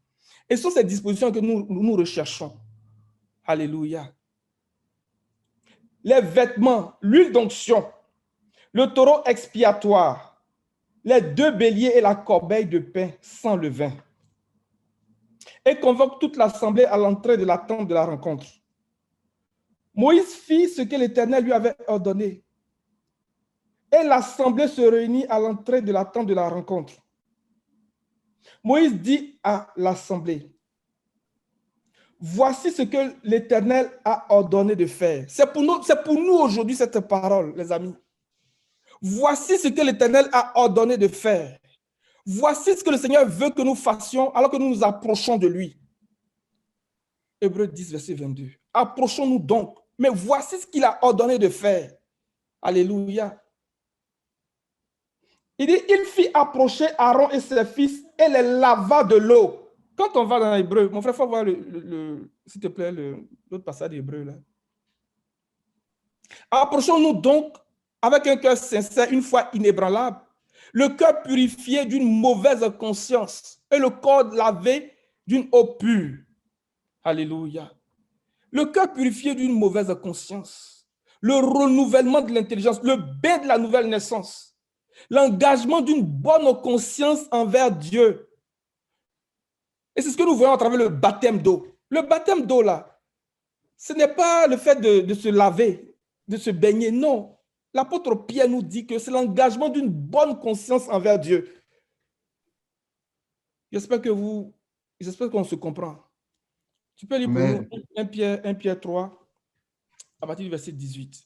[SPEAKER 1] Et ce sont ces dispositions que nous recherchons. Alléluia. Les vêtements, l'huile d'onction, le taureau expiatoire, les 2 béliers et la corbeille de pain sans levain. Et convoque toute l'assemblée à l'entrée de la tente de la rencontre. Moïse fit ce que l'Éternel lui avait ordonné. Et l'assemblée se réunit à l'entrée de la tente de la rencontre. Moïse dit à l'assemblée, voici ce que l'Éternel a ordonné de faire. C'est pour nous aujourd'hui cette parole, les amis. Voici ce que l'Éternel a ordonné de faire. Voici ce que le Seigneur veut que nous fassions alors que nous nous approchons de lui. Hébreux 10, verset 22. Approchons-nous donc. Mais voici ce qu'il a ordonné de faire. Alléluia. Il dit, il fit approcher Aaron et ses fils et les lava de l'eau. Quand on va dans l'Hébreu, mon frère, il faut voir, s'il te plaît, l'autre passage d'Hébreu là. Approchons-nous donc avec un cœur sincère, une foi inébranlable, le cœur purifié d'une mauvaise conscience et le corps lavé d'une eau pure. Alléluia. Le cœur purifié d'une mauvaise conscience, le renouvellement de l'intelligence, le bain de la nouvelle naissance, l'engagement d'une bonne conscience envers Dieu. Et c'est ce que nous voyons à travers le baptême d'eau. Le baptême d'eau, là, ce n'est pas le fait de se laver, de se baigner, non. L'apôtre Pierre nous dit que c'est l'engagement d'une bonne conscience envers Dieu. J'espère qu'on se comprend. Tu peux lire pour nous 1 Pierre 3, à partir du verset 18.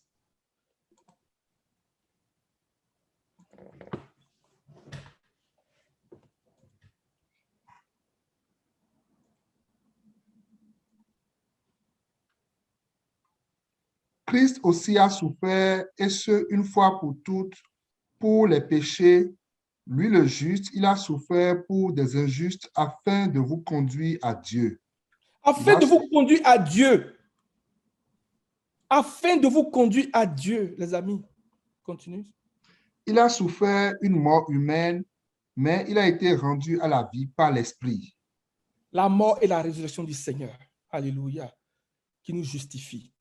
[SPEAKER 2] Christ aussi a souffert, et ce, une fois pour toutes, pour les péchés. Lui, le juste, il a souffert pour des injustes afin de vous conduire à Dieu.
[SPEAKER 1] Afin de vous conduire à Dieu. Afin de vous conduire à Dieu, les amis. Continue.
[SPEAKER 2] Il a souffert une mort humaine, mais il a été rendu à la vie par l'Esprit.
[SPEAKER 1] La mort et la résurrection du Seigneur. Alléluia. Qui nous justifie.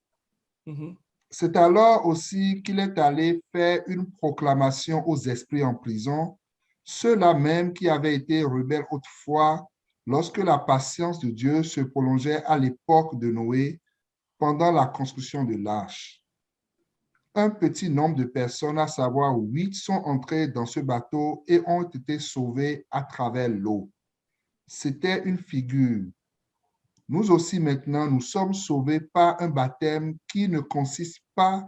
[SPEAKER 2] C'est alors aussi qu'il est allé faire une proclamation aux esprits en prison ceux-là même qui avaient été rebelles autrefois, lorsque la patience de Dieu se prolongeait à l'époque de Noé, pendant la construction de l'arche. Un petit nombre de personnes, à savoir 8, sont entrées dans ce bateau et ont été sauvées à travers l'eau. C'était une figure. Nous aussi maintenant, nous sommes sauvés par un baptême qui ne consiste pas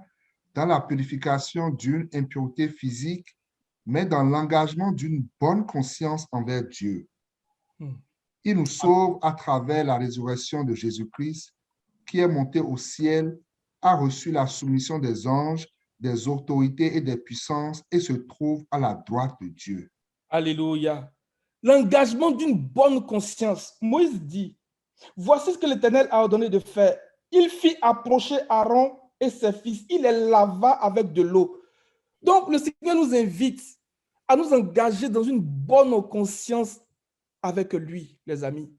[SPEAKER 2] dans la purification d'une impureté physique, mais dans l'engagement d'une bonne conscience envers Dieu. Il nous sauve à travers la résurrection de Jésus-Christ, qui est monté au ciel, a reçu la soumission des anges, des autorités et des puissances et se trouve à la droite de Dieu.
[SPEAKER 1] Alléluia. L'engagement d'une bonne conscience. Moïse dit, voici ce que l'Éternel a ordonné de faire. Il fit approcher Aaron et ses fils. Il les lava avec de l'eau. Donc, le Seigneur nous invite à nous engager dans une bonne conscience avec lui, les amis.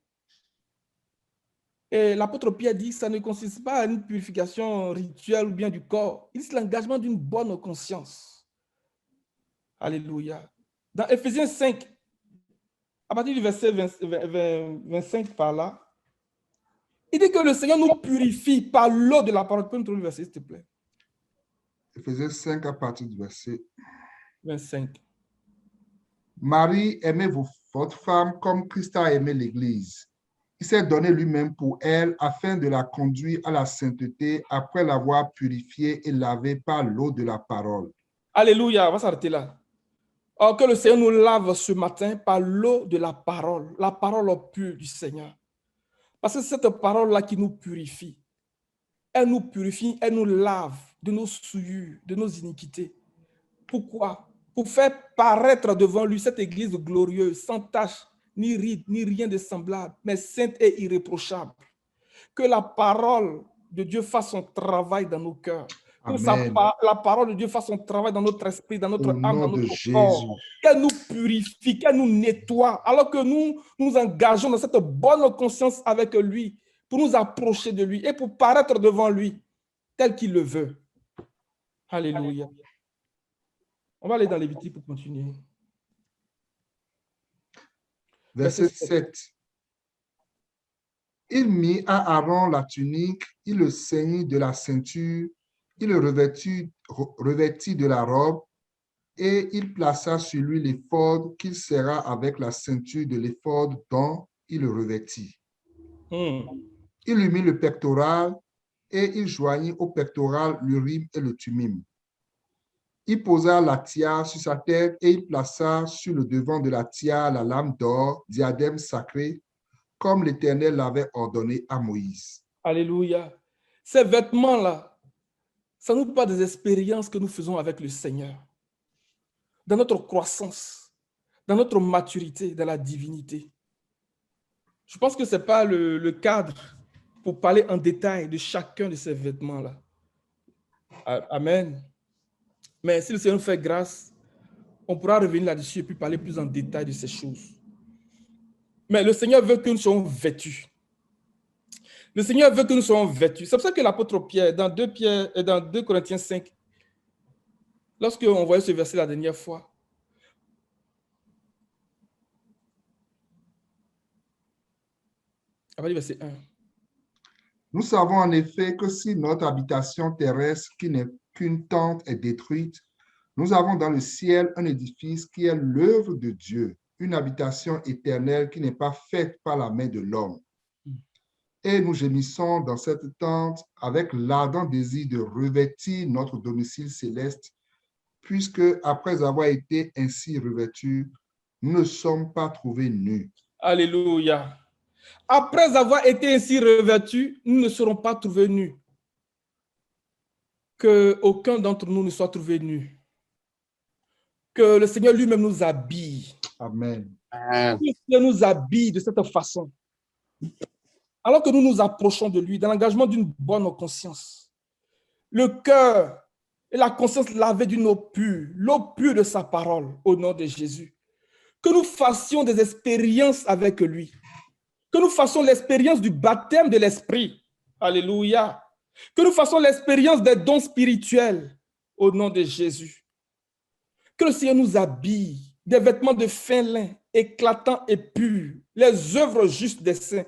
[SPEAKER 1] Et l'apôtre Pierre dit que ça ne consiste pas à une purification rituelle ou bien du corps. Il c'est l'engagement d'une bonne conscience. Alléluia. Dans Éphésiens 5, à partir du verset 25 par là, il dit que le Seigneur nous purifie par l'eau de la parole. Tu peux me trouver le verset, s'il te plaît?
[SPEAKER 2] Éphésiens 5 à partir du verset
[SPEAKER 1] 25.
[SPEAKER 2] Marie, aimez votre femme comme Christ a aimé l'Église. Il s'est donné lui-même pour elle afin de la conduire à la sainteté après l'avoir purifiée et lavée par l'eau de la parole.
[SPEAKER 1] Alléluia, on va s'arrêter là. Or, que le Seigneur nous lave ce matin par l'eau de la parole pure du Seigneur. Parce que c'est cette parole-là qui nous purifie. Elle nous purifie, elle nous lave de nos souillures, de nos iniquités. Pourquoi? Pour faire paraître devant lui cette église glorieuse, sans tache, ni ride, ni rien de semblable, mais sainte et irréprochable. Que la parole de Dieu fasse son travail dans nos cœurs. Que la parole de Dieu fasse son travail dans notre esprit, dans notre âme, dans notre corps. Qu'elle nous purifie, qu'elle nous nettoie, alors que nous nous engageons dans cette bonne conscience avec lui, pour nous approcher de lui et pour paraître devant lui, tel qu'il le veut. Alléluia. On va aller dans Lévitique pour continuer.
[SPEAKER 2] Verset 7. Il mit à Aaron la tunique, il le ceignit de la ceinture, il le revêtit de la robe, et il plaça sur lui l'éphod qu'il serra avec la ceinture de l'éphod dont il le revêtit. Il lui mit le pectoral, et il joignit au pectoral l'urim et le thummim. Il posa la tiare sur sa tête et il plaça sur le devant de la tiare la lame d'or, diadème sacré, comme l'Éternel l'avait ordonné à Moïse.
[SPEAKER 1] Alléluia. Ces vêtements-là, ça nous parle des expériences que nous faisons avec le Seigneur. Dans notre croissance, dans notre maturité, dans la divinité. Je pense que ce n'est pas le cadre pour parler en détail de chacun de ces vêtements-là. Amen. Mais si le Seigneur nous fait grâce, on pourra revenir là-dessus et puis parler plus en détail de ces choses. Mais le Seigneur veut que nous soyons vêtus. Le Seigneur veut que nous soyons vêtus. C'est pour ça que l'apôtre Pierre, dans 2 Corinthiens 5, lorsqu'on voyait ce verset la dernière fois, à partir du verset 1.
[SPEAKER 2] Nous savons en effet que si notre habitation terrestre, qui n'est qu'une tente, est détruite, nous avons dans le ciel un édifice qui est l'œuvre de Dieu, une habitation éternelle qui n'est pas faite par la main de l'homme. Et nous gémissons dans cette tente avec l'ardent désir de revêtir notre domicile céleste, puisque après avoir été ainsi revêtus, nous ne sommes pas trouvés nus.
[SPEAKER 1] Alléluia. Après avoir été ainsi revêtus, nous ne serons pas trouvés nus. Que aucun d'entre nous ne soit trouvé nu. Que le Seigneur lui-même nous habille.
[SPEAKER 2] Amen.
[SPEAKER 1] Que le Seigneur nous habille de cette façon. Alors que nous nous approchons de lui, dans l'engagement d'une bonne conscience. Le cœur et la conscience lavée d'une eau pure, l'eau pure de sa parole, au nom de Jésus. Que nous fassions des expériences avec lui. Que nous fassions l'expérience du baptême de l'Esprit. Alléluia. Que nous fassions l'expérience des dons spirituels au nom de Jésus. Que le Seigneur nous habille des vêtements de fin lin, éclatants et purs, les œuvres justes des saints.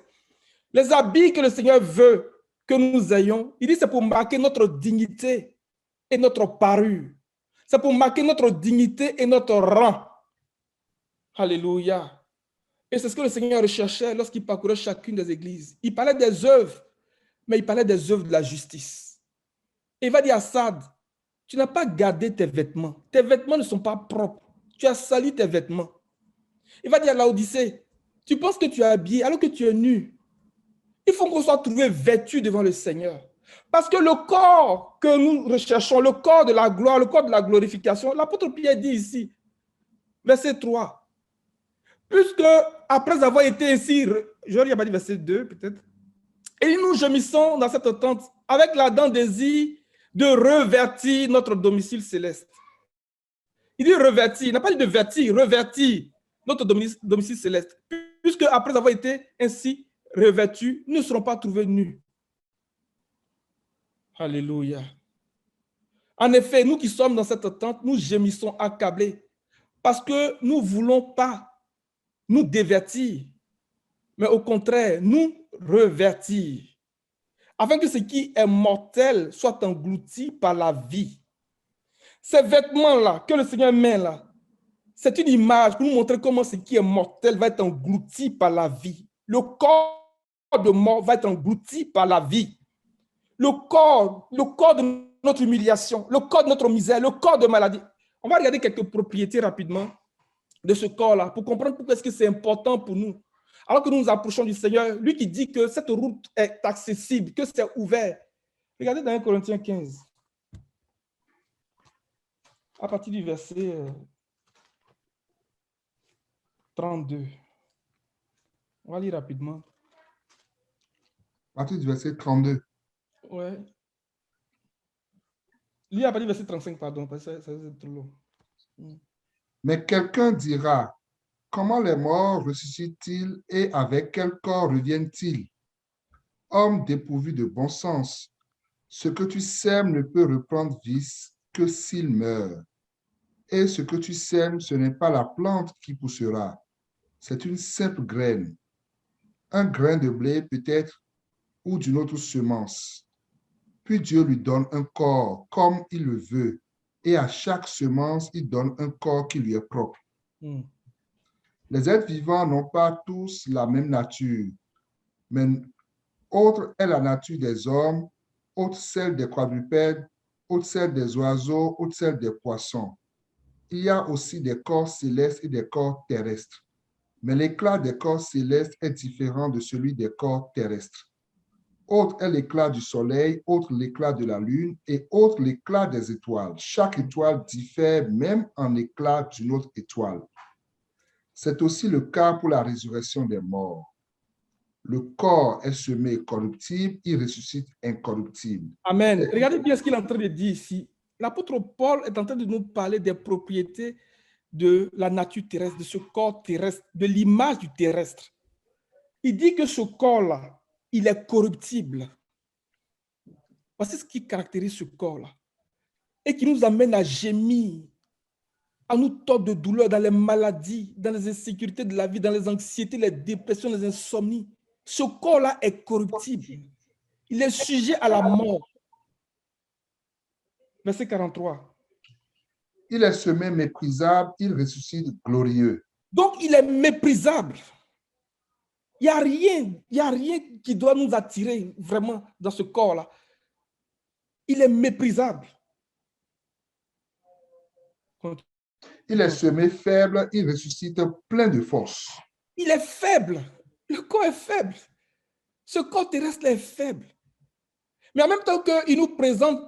[SPEAKER 1] Les habits que le Seigneur veut que nous ayons, il dit c'est pour marquer notre dignité et notre parure. C'est pour marquer notre dignité et notre rang. Alléluia. Et c'est ce que le Seigneur recherchait lorsqu'il parcourait chacune des églises. Il parlait des œuvres, mais il parlait des œuvres de la justice. Et il va dire à Sade, tu n'as pas gardé tes vêtements. Tes vêtements ne sont pas propres. Tu as sali tes vêtements. Il va dire à Laodicée, tu penses que tu es habillé alors que tu es nu. Il faut qu'on soit trouvé vêtu devant le Seigneur. Parce que le corps que nous recherchons, le corps de la gloire, le corps de la glorification, l'apôtre Pierre dit ici, verset 3, puisque après avoir été ainsi, j'aurais pas dit verset 2 peut-être, et nous gémissons dans cette tente avec l'ardent désir de revertir notre domicile céleste. Il dit revertir, il n'a pas dit de vertir, revertir notre domicile céleste. Puisque après avoir été ainsi revêtus, nous ne serons pas trouvés nus. Alléluia. En effet, nous qui sommes dans cette tente, nous gémissons accablés parce que nous ne voulons pas nous dévertir, mais au contraire, nous revertir, afin que ce qui est mortel soit englouti par la vie. Ces vêtements-là que le Seigneur met là, c'est une image pour nous montrer comment ce qui est mortel va être englouti par la vie. Le corps de mort va être englouti par la vie. Le corps de notre humiliation, le corps de notre misère, le corps de maladie. On va regarder quelques propriétés rapidement de ce corps-là pour comprendre pourquoi est-ce que c'est important pour nous. Alors que nous nous approchons du Seigneur, lui qui dit que cette route est accessible, que c'est ouvert. Regardez dans 1 Corinthiens 15, à partir du verset 32. On va lire rapidement.
[SPEAKER 2] À partir du verset 32.
[SPEAKER 1] Ouais. Lui a pas dit verset 35, pardon, parce que c'est trop long.
[SPEAKER 2] Mais quelqu'un dira, comment les morts ressuscitent-ils et avec quel corps reviennent-ils? Homme dépourvu de bon sens, ce que tu sèmes ne peut reprendre vie que s'il meurt. Et ce que tu sèmes, ce n'est pas la plante qui poussera, c'est une simple graine. Un grain de blé peut-être ou d'une autre semence. Puis Dieu lui donne un corps comme il le veut, et à chaque semence, il donne un corps qui lui est propre. Les êtres vivants n'ont pas tous la même nature, mais autre est la nature des hommes, autre celle des quadrupèdes, autre celle des oiseaux, autre celle des poissons. Il y a aussi des corps célestes et des corps terrestres, mais l'éclat des corps célestes est différent de celui des corps terrestres. Autre est l'éclat du soleil, autre l'éclat de la lune et autre l'éclat des étoiles. Chaque étoile diffère même en éclat d'une autre étoile. C'est aussi le cas pour la résurrection des morts. Le corps est semé corruptible, il ressuscite incorruptible.
[SPEAKER 1] Amen. Regardez bien ce qu'il est en train de dire ici. L'apôtre Paul est en train de nous parler des propriétés de la nature terrestre, de ce corps terrestre, de l'image du terrestre. Il dit que ce corps-là, il est corruptible. Voici ce qui caractérise ce corps-là et qui nous amène à gémir, à nous tordre de douleur dans les maladies, dans les insécurités de la vie, dans les anxiétés, les dépressions, les insomnies. Ce corps-là est corruptible. Il est sujet à la mort. Verset 43.
[SPEAKER 2] Il est semé méprisable, il ressuscite glorieux.
[SPEAKER 1] Donc, il est méprisable. Il n'y a rien qui doit nous attirer vraiment dans ce corps-là. Il est méprisable.
[SPEAKER 2] Il est semé faible, il ressuscite plein de force.
[SPEAKER 1] Il est faible. Le corps est faible. Ce corps terrestre est faible. Mais en même temps qu'il nous présente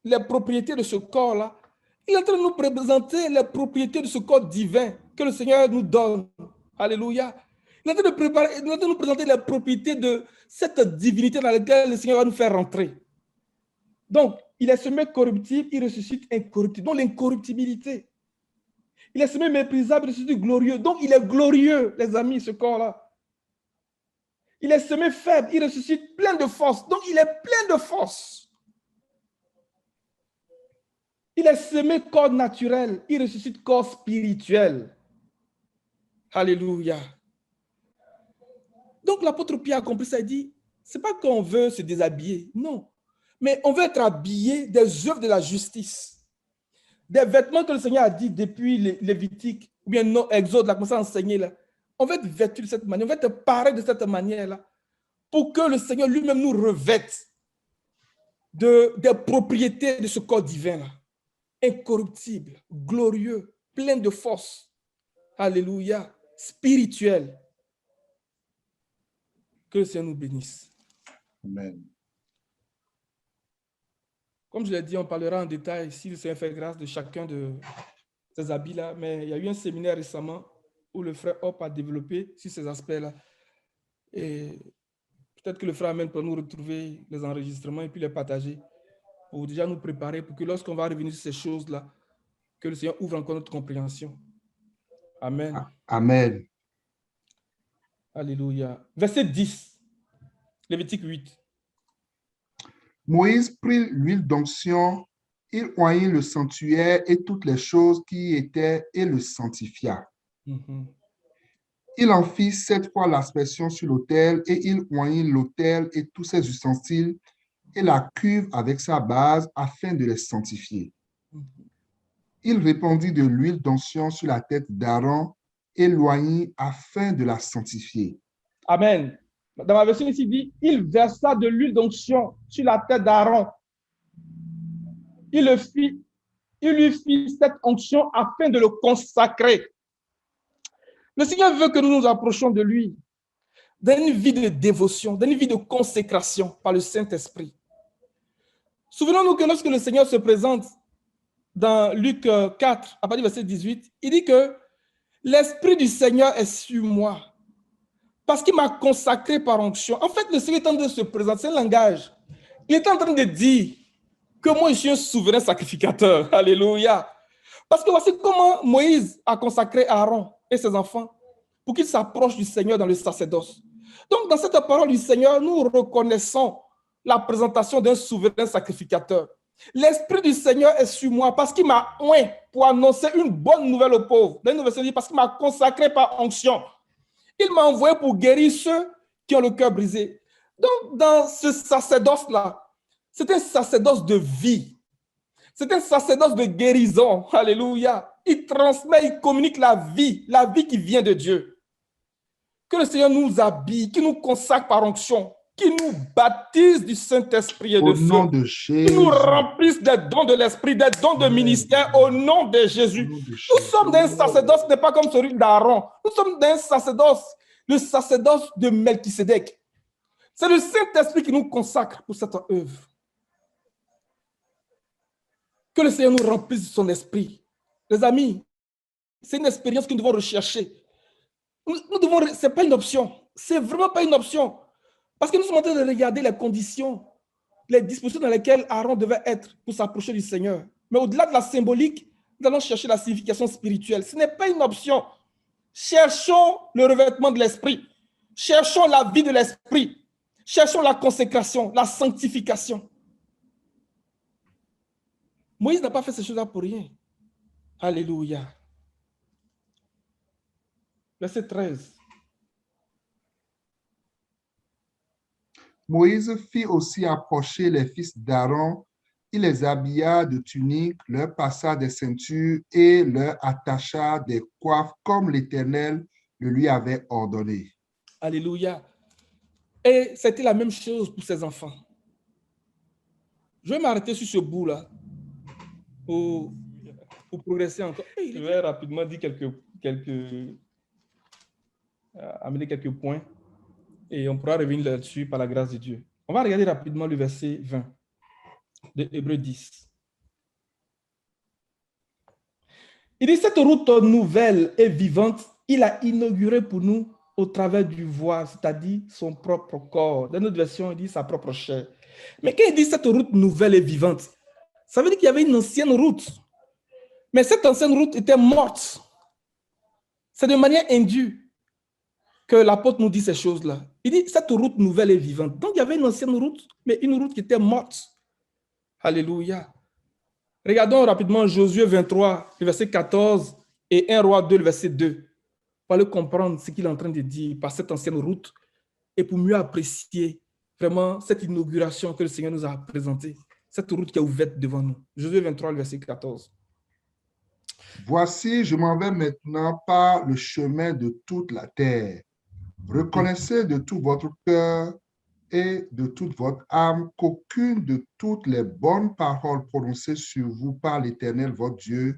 [SPEAKER 1] les propriétés de ce corps-là, il est en train de nous présenter les propriétés de ce corps divin que le Seigneur nous donne. Alléluia. Il est en train de nous présenter les propriétés de cette divinité dans laquelle le Seigneur va nous faire rentrer. Donc, il est semé corruptible, il ressuscite incorruptible. Donc, l'incorruptibilité. Il est semé méprisable, il ressuscite glorieux. Donc, il est glorieux, les amis, ce corps-là. Il est semé faible, il ressuscite plein de force. Donc, il est plein de force. Il est semé corps naturel, il ressuscite corps spirituel. Alléluia. Donc l'apôtre Pierre a compris ça et dit, ce n'est pas qu'on veut se déshabiller, non. Mais on veut être habillé des œuvres de la justice. Des vêtements que le Seigneur a dit depuis les Lévitique, ou bien non, Exode, là, commencé à enseigner là. On veut être vêtu de cette manière, on veut être paré de cette manière-là, pour que le Seigneur lui-même nous revête des propriétés de ce corps divin-là. Incorruptible, glorieux, plein de force. Alléluia. Spirituel. Que le Seigneur nous bénisse.
[SPEAKER 2] Amen.
[SPEAKER 1] Comme je l'ai dit, on parlera en détail, si le Seigneur fait grâce, de chacun de ces habits-là. Mais il y a eu un séminaire récemment où le frère Hop a développé sur ces aspects-là. Et peut-être que le frère Amen peut nous retrouver les enregistrements et puis les partager pour déjà nous préparer pour que lorsqu'on va revenir sur ces choses-là, que le Seigneur ouvre encore notre compréhension. Amen.
[SPEAKER 2] Amen.
[SPEAKER 1] Alléluia. Verset 10, Lévitique 8.
[SPEAKER 2] Moïse prit l'huile d'onction, il oignit le sanctuaire et toutes les choses qui y étaient et le sanctifia. Il en fit 7 fois l'aspersion sur l'autel et il oignit l'autel et tous ses ustensiles et la cuve avec sa base afin de les sanctifier. Il répandit de l'huile d'onction sur la tête d'Aaron et l'oignit afin de la sanctifier.
[SPEAKER 1] Amen. Dans ma version ici, il dit, il versa de l'huile d'onction sur la tête d'Aaron. Il lui fit cette onction afin de le consacrer. Le Seigneur veut que nous nous approchions de lui dans une vie de dévotion, dans une vie de consécration par le Saint-Esprit. Souvenons-nous que lorsque le Seigneur se présente dans Luc 4, à partir du verset 18, il dit que l'Esprit du Seigneur est sur moi parce qu'il m'a consacré par onction. En fait, le Seigneur est en train de se présenter, c'est un langage. Il est en train de dire que moi, je suis un souverain sacrificateur. Alléluia. Parce que voici comment Moïse a consacré Aaron et ses enfants pour qu'ils s'approchent du Seigneur dans le sacerdoce. Donc, dans cette parole du Seigneur, nous reconnaissons la présentation d'un souverain sacrificateur. L'Esprit du Seigneur est sur moi parce qu'il m'a oint pour annoncer une bonne nouvelle aux pauvres. Dans une version dit parce qu'il m'a consacré par onction. Il m'a envoyé pour guérir ceux qui ont le cœur brisé. Donc, dans ce sacerdoce-là, c'est un sacerdoce de vie. C'est un sacerdoce de guérison. Alléluia. Il transmet, il communique la vie qui vient de Dieu. Que le Seigneur nous habille, qu'il nous consacre par onction, qu'il nous baptise du Saint-Esprit et de feu.
[SPEAKER 2] Au nom de Jésus.
[SPEAKER 1] Qu'il nous remplisse des dons de l'Esprit, des dons de ministère au nom de Jésus. Nous sommes dans un sacerdoce, ce n'est pas comme celui d'Aaron. Nous sommes dans un sacerdoce, le sacerdoce de Melchisédek. C'est le Saint-Esprit qui nous consacre pour cette œuvre. Que le Seigneur nous remplisse de son esprit. Les amis, c'est une expérience que nous devons rechercher. Ce n'est pas une option. C'est vraiment pas une option. Parce que nous sommes en train de regarder les conditions, les dispositions dans lesquelles Aaron devait être pour s'approcher du Seigneur. Mais au-delà de la symbolique, nous allons chercher la signification spirituelle. Ce n'est pas une option. Cherchons le revêtement de l'esprit. Cherchons la vie de l'esprit. Cherchons la consécration, la sanctification. Moïse n'a pas fait ces choses-là pour rien. Alléluia. Verset 13.
[SPEAKER 2] Moïse fit aussi approcher les fils d'Aaron. Il les habilla de tuniques, leur passa des ceintures et leur attacha des coiffes comme l'Éternel le lui avait ordonné.
[SPEAKER 1] Alléluia. Et c'était la même chose pour ses enfants. Je vais m'arrêter sur ce bout-là pour progresser encore. Je vais rapidement dire amener quelques points et on pourra revenir là-dessus par la grâce de Dieu. On va regarder rapidement le verset 20 de Hébreux 10. Il dit, cette route nouvelle et vivante, il a inaugurée pour nous au travers du voile, c'est-à-dire son propre corps. Dans notre version, il dit sa propre chair. Mais quand il dit cette route nouvelle et vivante, ça veut dire qu'il y avait une ancienne route. Mais cette ancienne route était morte. C'est de manière indue que l'apôtre nous dit ces choses-là. Il dit, cette route nouvelle et vivante. Donc, il y avait une ancienne route, mais une route qui était morte. Alléluia. Regardons rapidement Josué 23, le verset 14, et 1 Roi 2, le verset 2. pour aller comprendre ce qu'il est en train de dire par cette ancienne route et pour mieux apprécier vraiment cette inauguration que le Seigneur nous a présentée, cette route qui est ouverte devant nous. Josué 23, le verset 14.
[SPEAKER 2] Voici, je m'en vais maintenant par le chemin de toute la terre. Reconnaissez de tout votre cœur et de toute votre âme qu'aucune de toutes les bonnes paroles prononcées sur vous par l'Éternel, votre Dieu,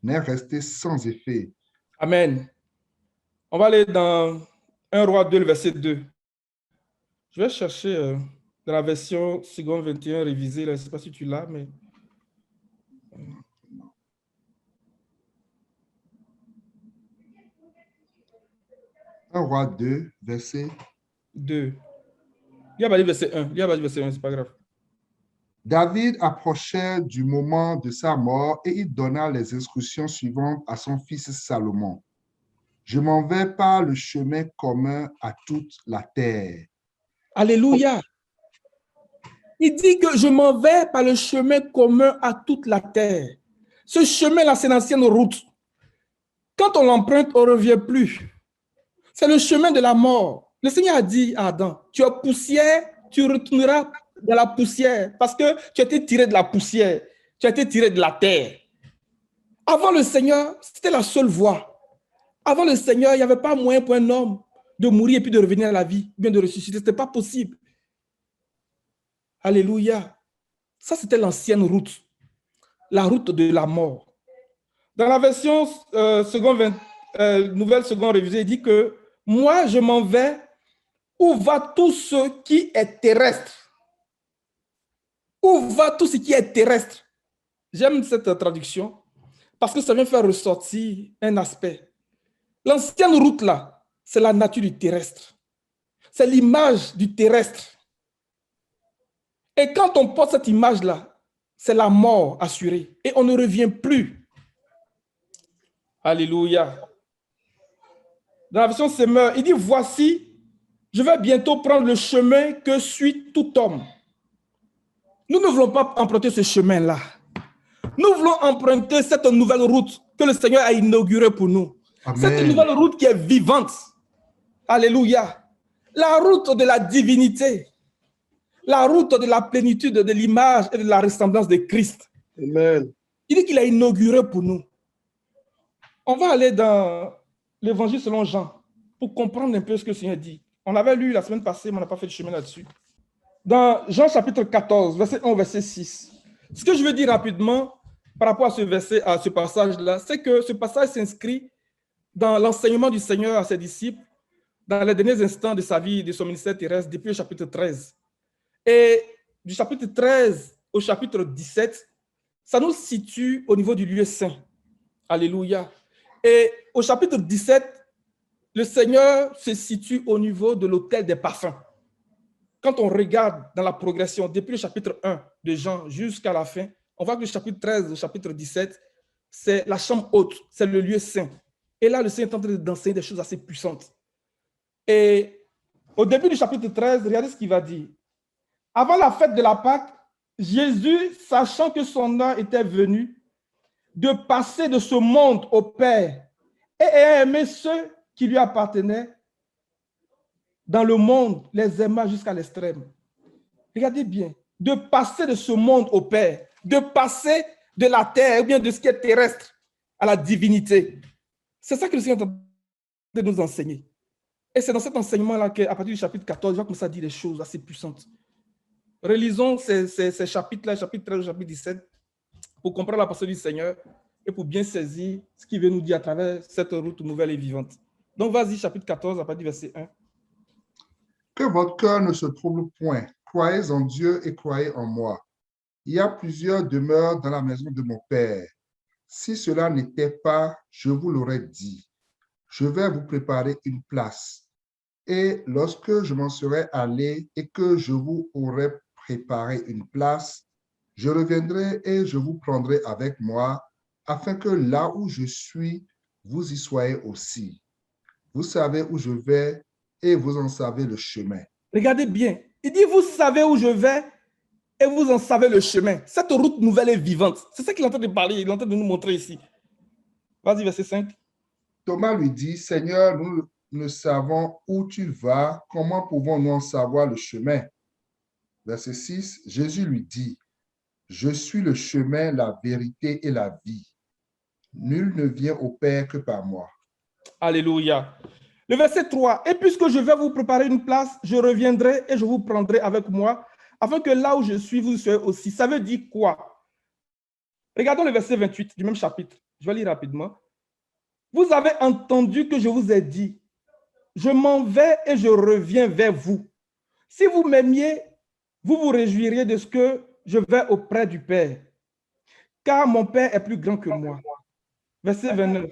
[SPEAKER 2] n'est restée sans effet.
[SPEAKER 1] Amen. On va aller dans 1 Roi 2, le verset 2. Je vais chercher dans la version seconde 21 révisée. Là, je ne sais pas si tu l'as, mais...
[SPEAKER 2] 1 Roi 2, verset
[SPEAKER 1] 2. Il y a pas dit verset 1. Il y a pas dit verset 1, c'est pas grave.
[SPEAKER 2] David approchait du moment de sa mort et il donna les instructions suivantes à son fils Salomon. Je m'en vais par le chemin commun à toute la terre.
[SPEAKER 1] Alléluia. Il dit que je m'en vais par le chemin commun à toute la terre. Ce chemin-là, c'est l'ancienne route. Quand on l'emprunte, on ne revient plus. C'est le chemin de la mort. Le Seigneur a dit à Adam, tu es poussière, tu retourneras dans la poussière parce que tu as été tiré de la poussière, tu as été tiré de la terre. Avant le Seigneur, c'était la seule voie. Avant le Seigneur, il n'y avait pas moyen pour un homme de mourir et puis de revenir à la vie, bien de ressusciter. Ce n'était pas possible. Alléluia. Ça, c'était l'ancienne route, la route de la mort. Dans la version nouvelle seconde révisée, il dit que moi, je m'en vais où va tout ce qui est terrestre. Où va tout ce qui est terrestre? J'aime cette traduction parce que ça vient faire ressortir un aspect. L'ancienne route là, c'est la nature du terrestre. C'est l'image du terrestre. Et quand on porte cette image-là, c'est la mort assurée. Et on ne revient plus. Alléluia. Dans la version Semeur, il dit, voici, je vais bientôt prendre le chemin que suit tout homme. Nous ne voulons pas emprunter ce chemin-là. Nous voulons emprunter cette nouvelle route que le Seigneur a inaugurée pour nous. Amen. Cette nouvelle route qui est vivante. Alléluia. La route de la divinité. La route de la plénitude de l'image et de la ressemblance de Christ.
[SPEAKER 2] Amen.
[SPEAKER 1] Il dit qu'il a inauguré pour nous. On va aller dans l'évangile selon Jean pour comprendre un peu ce que le Seigneur dit. On l'avait lu la semaine passée, mais on n'a pas fait le chemin là-dessus. Dans Jean chapitre 14, verset 1, verset 6. Ce que je veux dire rapidement par rapport à ce verset, à ce passage-là, c'est que ce passage s'inscrit dans l'enseignement du Seigneur à ses disciples dans les derniers instants de sa vie, de son ministère terrestre, depuis le chapitre 13. Et du chapitre 13 au chapitre 17, ça nous situe au niveau du lieu saint. Alléluia. Et au chapitre 17, le Seigneur se situe au niveau de l'autel des parfums. Quand on regarde dans la progression, depuis le chapitre 1 de Jean jusqu'à la fin, on voit que le chapitre 13 au chapitre 17, c'est la chambre haute, c'est le lieu saint. Et là, le Seigneur est en train d'enseigner des choses assez puissantes. Et au début du chapitre 13, regardez ce qu'il va dire. Avant la fête de la Pâque, Jésus, sachant que son heure était venue de passer de ce monde au Père et ayant aimé ceux qui lui appartenaient, dans le monde, les aima jusqu'à l'extrême. Regardez bien, de passer de ce monde au Père, de passer de la terre ou bien de ce qui est terrestre à la divinité. C'est ça que le Seigneur est en train de nous enseigner. Et c'est dans cet enseignement-là qu'à partir du chapitre 14, il va commencer à dire des choses assez puissantes. Relisons ces chapitres-là, chapitre 13, chapitre 17, pour comprendre la pensée du Seigneur et pour bien saisir ce qu'il veut nous dire à travers cette route nouvelle et vivante. Donc, vas-y, chapitre 14, à partir du verset 1.
[SPEAKER 2] Que votre cœur ne se trouble point. Croyez en Dieu et croyez en moi. Il y a plusieurs demeures dans la maison de mon Père. Si cela n'était pas, je vous l'aurais dit. Je vais vous préparer une place. Et lorsque je m'en serai allé et que je vous aurai préparé une place, je reviendrai et je vous prendrai avec moi, afin que là où je suis, vous y soyez aussi. Vous savez où je vais et vous en savez le chemin.
[SPEAKER 1] Regardez bien. Il dit, vous savez où je vais et vous en savez le chemin. Cette route nouvelle est vivante. C'est ça qu'il est en train de parler, il est en train de nous montrer ici. Vas-y, verset 5.
[SPEAKER 2] Thomas lui dit, Seigneur, nous ne savons où tu vas, comment pouvons-nous en savoir le chemin? Verset 6, Jésus lui dit, je suis le chemin, la vérité et la vie. Nul ne vient au Père que par moi.
[SPEAKER 1] Alléluia. Le verset 3, et puisque je vais vous préparer une place, je reviendrai et je vous prendrai avec moi, afin que là où je suis, vous soyez aussi. Ça veut dire quoi? Regardons le verset 28 du même chapitre. Je vais lire rapidement. Vous avez entendu que je vous ai dit, je m'en vais et je reviens vers vous. Si vous m'aimiez, vous vous réjouiriez de ce que je vais auprès du Père, car mon Père est plus grand que moi. Verset 29.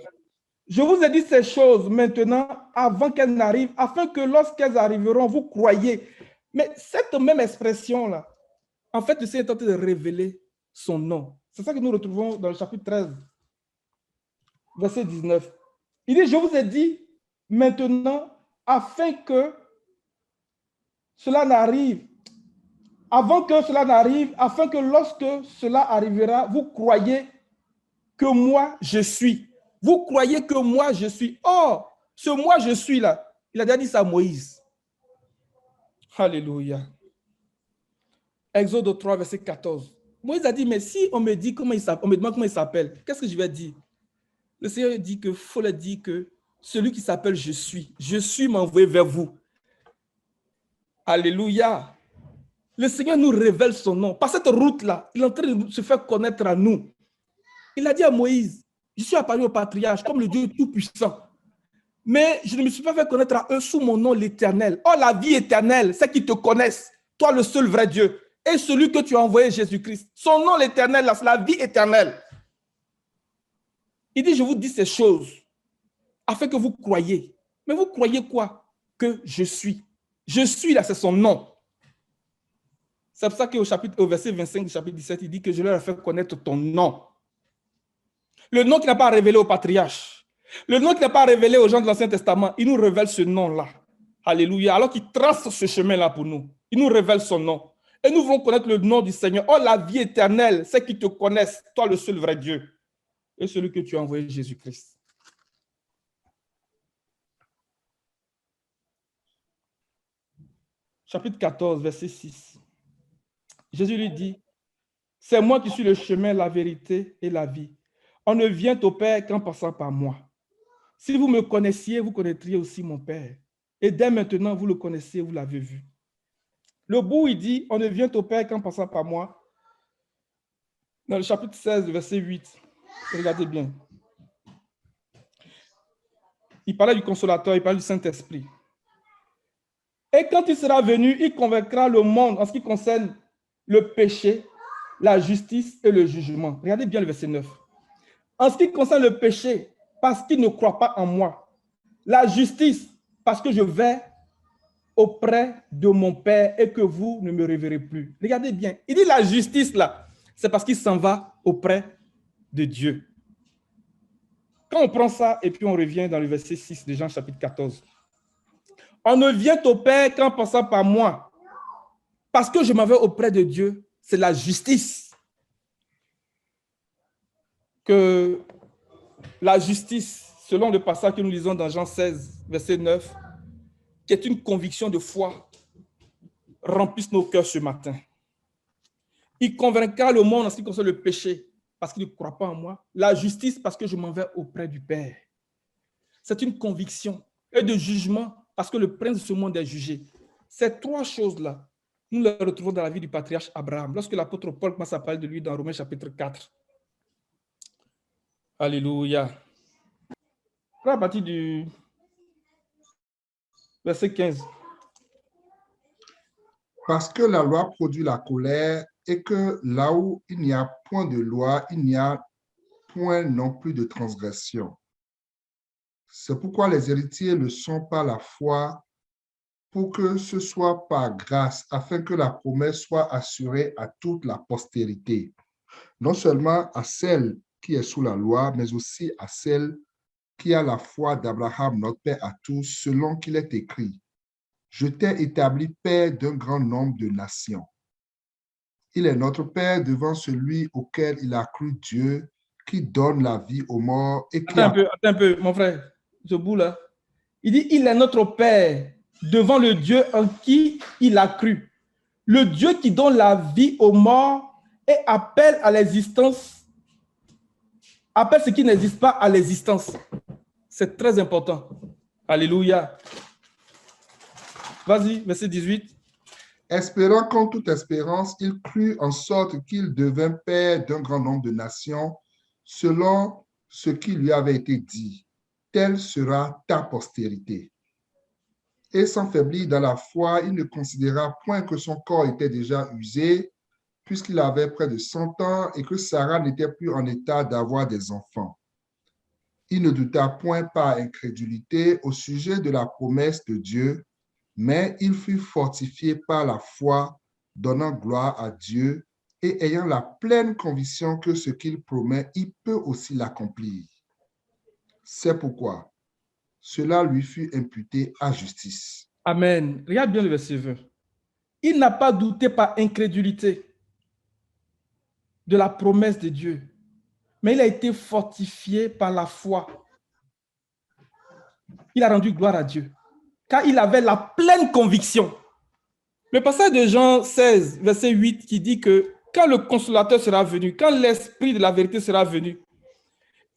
[SPEAKER 1] Je vous ai dit ces choses maintenant avant qu'elles n'arrivent, afin que lorsqu'elles arriveront, vous croyez. Mais cette même expression-là, en fait, le Seigneur est en train de révéler son nom. C'est ça que nous retrouvons dans le chapitre 13, verset 19. Il dit, je vous ai dit maintenant, afin que cela n'arrive, avant que cela n'arrive, afin que lorsque cela arrivera, vous croyez que moi, je suis. Vous croyez que moi, je suis. Or, ce moi, je suis là, il a déjà dit ça à Moïse. Alléluia. Exode 3, verset 14. Moïse a dit, mais si on me dit comment il s'appelle, on me demande comment il s'appelle, qu'est-ce que je vais dire? Le Seigneur dit que faut le dire que celui qui s'appelle je suis m'a envoyé vers vous. Alléluia. Le Seigneur nous révèle son nom. Par cette route-là, il est en train de se faire connaître à nous. Il a dit à Moïse, je suis apparu au patriarche comme le Dieu tout-puissant. Mais je ne me suis pas fait connaître à eux sous mon nom l'Éternel. Oh, la vie éternelle, c'est qu'ils te connaissent, toi le seul vrai Dieu, et celui que tu as envoyé, Jésus-Christ. Son nom l'Éternel, c'est la vie éternelle. Il dit, je vous dis ces choses afin que vous croyiez. Mais vous croyez quoi? Que je suis. Je suis là, c'est son nom. C'est pour ça qu'au verset 25 du chapitre 17, il dit que je leur ai fait connaître ton nom. Le nom qu'il n'a pas révélé au patriarche. Le nom qu'il n'a pas révélé aux gens de l'Ancien Testament. Il nous révèle ce nom-là. Alléluia. Alors qu'il trace ce chemin-là pour nous. Il nous révèle son nom. Et nous voulons connaître le nom du Seigneur. Oh, la vie éternelle, c'est qu'ils te connaissent, toi le seul vrai Dieu. Et celui que tu as envoyé, Jésus-Christ. Chapitre 14, verset 6. Jésus lui dit, c'est moi qui suis le chemin, la vérité et la vie. On ne vient au Père qu'en passant par moi. Si vous me connaissiez, vous connaîtriez aussi mon Père. Et dès maintenant, vous le connaissez, vous l'avez vu. Le bout, il dit, on ne vient au Père qu'en passant par moi. Dans le chapitre 16, verset 8. Regardez bien. Il parlait du consolateur, il parlait du Saint-Esprit. Et quand il sera venu, il convaincra le monde en ce qui concerne le péché, la justice et le jugement. Regardez bien le verset 9. En ce qui concerne le péché, parce qu'il ne croit pas en moi. La justice, parce que je vais auprès de mon Père et que vous ne me reverrez plus. Regardez bien. Il dit la justice là, c'est parce qu'il s'en va auprès de Dieu. Quand on prend ça et puis on revient dans le verset 6 de Jean chapitre 14. On ne vient au Père qu'en passant par moi. Parce que je m'en vais auprès de Dieu, c'est la justice. Que la justice, selon le passage que nous lisons dans Jean 16, verset 9, qui est une conviction de foi, remplisse nos cœurs ce matin. Il convaincra le monde en ce qui concerne le péché, parce qu'il ne croit pas en moi. La justice, parce que je m'en vais auprès du Père. C'est une conviction. Et de jugement, parce que le prince de ce monde est jugé. Ces trois choses-là, nous les retrouvons dans la vie du patriarche Abraham, lorsque l'apôtre Paul commence à parler de lui dans Romains chapitre 4. Alléluia. À partir du verset 15.
[SPEAKER 2] Parce que la loi produit la colère et que là où il n'y a point de loi, il n'y a point non plus de transgression. C'est pourquoi les héritiers le sont par la foi, pour que ce soit par grâce, afin que la promesse soit assurée à toute la postérité, non seulement à celle qui est sous la loi, mais aussi à celle qui a la foi d'Abraham, notre Père à tous, selon qu'il est écrit. Je t'ai établi Père d'un grand nombre de nations. Il est notre Père devant celui auquel il a cru Dieu, qui donne la vie aux morts et qui...
[SPEAKER 1] Attends un peu, mon frère. ce bout-là. Il dit, il est notre Père devant le Dieu en qui il a cru. Le Dieu qui donne la vie aux morts et appelle à l'existence, appelle ce qui n'existe pas à l'existence. C'est très important. Alléluia. Vas-y, verset 18.
[SPEAKER 2] Espérant qu'en toute espérance, il crut en sorte qu'il devint père d'un grand nombre de nations, selon ce qui lui avait été dit. Telle sera ta postérité. Et s'enfaiblit dans la foi, il ne considéra point que son corps était déjà usé, puisqu'il avait près de 100 ans et que Sarah n'était plus en état d'avoir des enfants. Il ne douta point par incrédulité au sujet de la promesse de Dieu, mais il fut fortifié par la foi, donnant gloire à Dieu et ayant la pleine conviction que ce qu'il promet, il peut aussi l'accomplir. C'est pourquoi cela lui fut imputé à justice.
[SPEAKER 1] Amen. Regarde bien le verset 20. Il n'a pas douté par incrédulité de la promesse de Dieu, mais il a été fortifié par la foi. Il a rendu gloire à Dieu, car il avait la pleine conviction. Le passage de Jean 16, verset 8, qui dit que quand le consolateur sera venu, quand l'esprit de la vérité sera venu,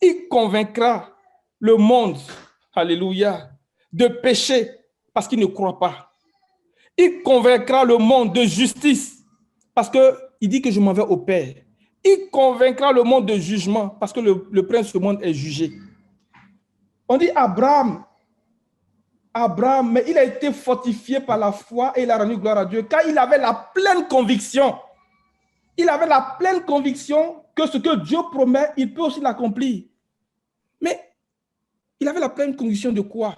[SPEAKER 1] il convaincra le monde, alléluia, de péché parce qu'il ne croit pas. Il convaincra le monde de justice parce qu'il dit que je m'en vais au Père. Il convaincra le monde de jugement parce que le prince du monde est jugé. On dit Abraham, mais il a été fortifié par la foi et il a rendu gloire à Dieu car il avait la pleine conviction. Il avait la pleine conviction que ce que Dieu promet, il peut aussi l'accomplir. Mais il avait la pleine conviction de quoi?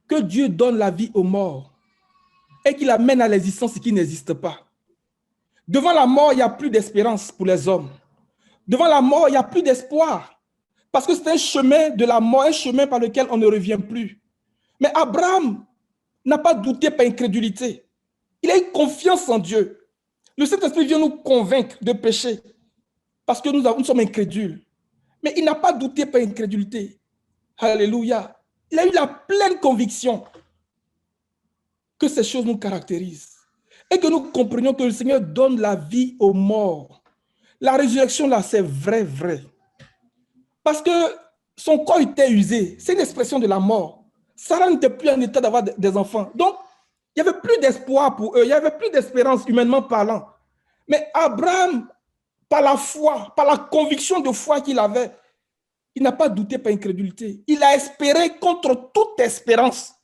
[SPEAKER 1] Que Dieu donne la vie aux morts et qu'il amène à l'existence ce qui n'existe pas. Devant la mort, il n'y a plus d'espérance pour les hommes. Devant la mort, il n'y a plus d'espoir. Parce que c'est un chemin de la mort, un chemin par lequel on ne revient plus. Mais Abraham n'a pas douté par incrédulité. Il a eu confiance en Dieu. Le Saint-Esprit vient nous convaincre de péché parce que nous sommes incrédules. Mais il n'a pas douté par incrédulité. Alléluia. Il a eu la pleine conviction que ces choses nous caractérisent et que nous comprenions que le Seigneur donne la vie aux morts. La résurrection, là, c'est vrai. Parce que son corps était usé. C'est une expression de la mort. Sarah n'était plus en état d'avoir des enfants. Donc, il n'y avait plus d'espoir pour eux. Il n'y avait plus d'espérance, humainement parlant. Mais Abraham, par la foi, par la conviction de foi qu'il avait, il n'a pas douté par incrédulité. Il a espéré contre toute espérance.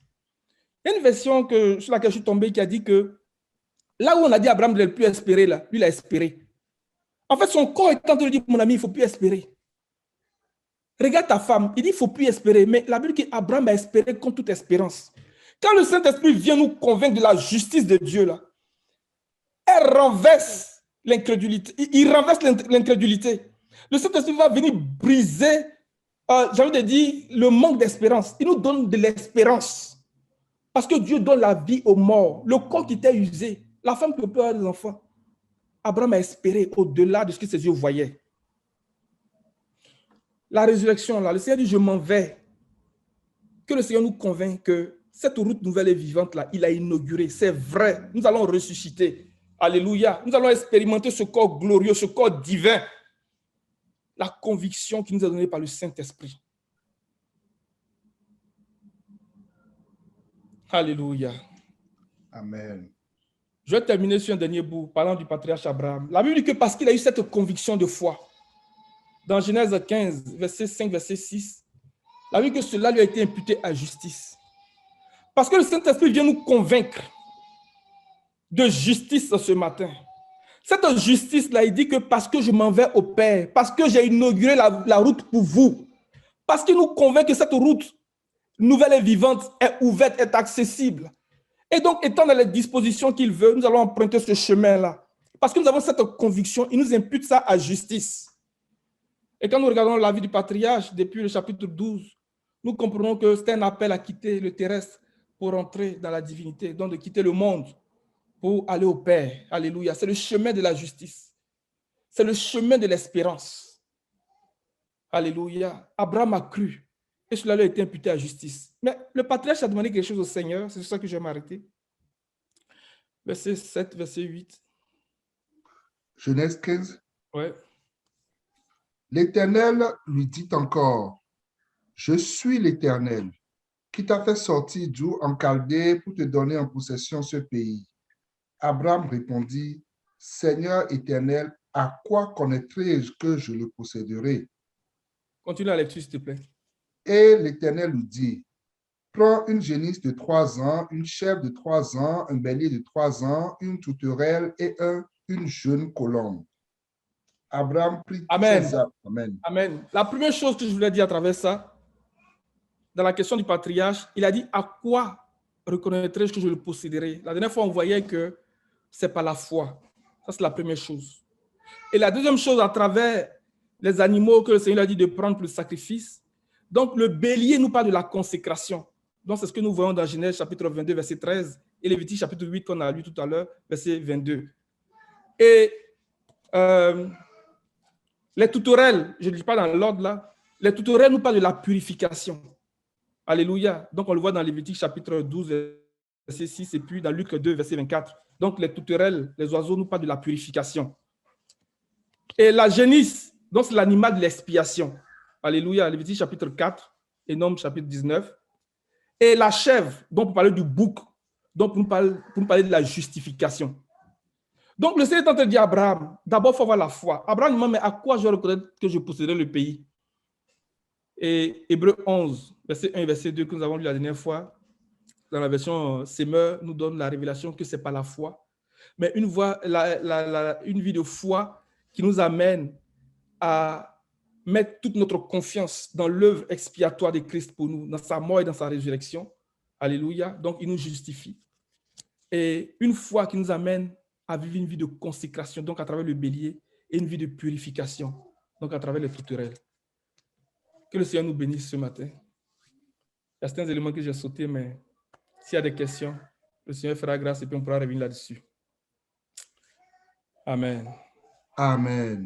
[SPEAKER 1] Il y a une version sur laquelle je suis tombé qui a dit que là où on a dit à Abraham de ne plus espérer, là, lui, il a espéré. En fait, son corps est en train de dire, mon ami, il ne faut plus espérer. Regarde ta femme, il dit, il ne faut plus espérer. Mais la Bible dit qu'Abraham a espéré contre toute espérance. Quand le Saint-Esprit vient nous convaincre de la justice de Dieu, là, elle renverse l'incrédulité. Il renverse l'incrédulité. Le Saint-Esprit va venir briser, j'ai envie de dire, le manque d'espérance. Il nous donne de l'espérance. Parce que Dieu donne la vie aux morts. Le corps qui était usé, la femme qui peut avoir des enfants. Abraham a espéré au-delà de ce que ses yeux voyaient. La résurrection, là, le Seigneur dit, je m'en vais. Que le Seigneur nous convainc que cette route nouvelle et vivante, là, il a inauguré. C'est vrai. Nous allons ressusciter. Alléluia. Nous allons expérimenter ce corps glorieux, ce corps divin. La conviction qui nous est donnée par le Saint-Esprit. Alléluia.
[SPEAKER 2] Amen.
[SPEAKER 1] Je vais terminer sur un dernier bout, parlant du patriarche Abraham. La Bible dit que parce qu'il a eu cette conviction de foi, dans Genèse 15, verset 5, verset 6, la Bible dit que cela lui a été imputé à justice. Parce que le Saint-Esprit vient nous convaincre de justice ce matin. Cette justice-là, il dit que parce que je m'en vais au Père, parce que j'ai inauguré la route pour vous, parce qu'il nous convainc que cette route nouvelle et vivante est ouverte, est accessible. Et donc, étant dans les dispositions qu'il veut, nous allons emprunter ce chemin-là. Parce que nous avons cette conviction, il nous impute ça à justice. Et quand nous regardons la vie du patriarche, depuis le chapitre 12, nous comprenons que c'est un appel à quitter le terrestre pour entrer dans la divinité, donc de quitter le monde pour aller au Père. Alléluia. C'est le chemin de la justice. C'est le chemin de l'espérance. Alléluia. Abraham a cru et cela leur a été imputé à justice. Mais le patriarche a demandé quelque chose au Seigneur, c'est sur ça que je vais m'arrêter. Verset 7, verset 8.
[SPEAKER 2] Genèse 15.
[SPEAKER 1] Ouais.
[SPEAKER 2] L'Éternel lui dit encore, je suis l'Éternel, qui t'a fait sortir d'Our en Chaldée pour te donner en possession ce pays. Abraham répondit, Seigneur éternel, à quoi connaîtrai-je que je le posséderai?
[SPEAKER 1] Continue la lecture, s'il te plaît.
[SPEAKER 2] Et l'Éternel lui dit, prends une génisse de 3 ans, une chèvre de 3 ans, un bélier de 3 ans, une tourterelle et une jeune colombe. Abraham prit tous ses arbres. Amen.
[SPEAKER 1] Amen. La première chose que je voulais dire à travers ça, dans la question du patriarche, il a dit à quoi reconnaîtrai-je que je le posséderai? La dernière fois, on voyait que c'est par la foi. Ça, c'est la première chose. Et la deuxième chose, à travers les animaux que le Seigneur a dit de prendre pour le sacrifice. Donc, le bélier nous parle de la consécration. Donc, c'est ce que nous voyons dans Genèse chapitre 22, verset 13, et Lévitique chapitre 8, qu'on a lu tout à l'heure, verset 22. Et les tourterelles, je ne dis pas dans l'ordre là, les tourterelles nous parlent de la purification. Alléluia. Donc, on le voit dans Lévitique chapitre 12, verset 6, et puis dans Luc 2, verset 24. Donc, les tourterelles, les oiseaux nous parlent de la purification. Et la génisse, donc c'est l'animal de l'expiation. Alléluia. Lévitique chapitre 4 et Nombres chapitre 19. Et la chèvre, donc pour parler du bouc, donc pour nous parler de la justification. Donc le Seigneur est en train de dire à Abraham, d'abord il faut avoir la foi. Abraham demande, mais à quoi je vais reconnaître que je posséderai le pays? Et Hébreux 11, verset 1 et verset 2 que nous avons lu la dernière fois, dans la version Semeur, nous donne la révélation que ce n'est pas la foi, mais une vie de foi qui nous amène à mettre toute notre confiance dans l'œuvre expiatoire de Christ pour nous, dans sa mort et dans sa résurrection. Alléluia. Donc, il nous justifie. Et une foi qui nous amène à vivre une vie de consécration, donc à travers le bélier, et une vie de purification, donc à travers les tourterelles. Que le Seigneur nous bénisse ce matin. Il y a certains éléments que j'ai sautés, mais s'il y a des questions, le Seigneur fera grâce et puis on pourra revenir là-dessus. Amen.
[SPEAKER 2] Amen.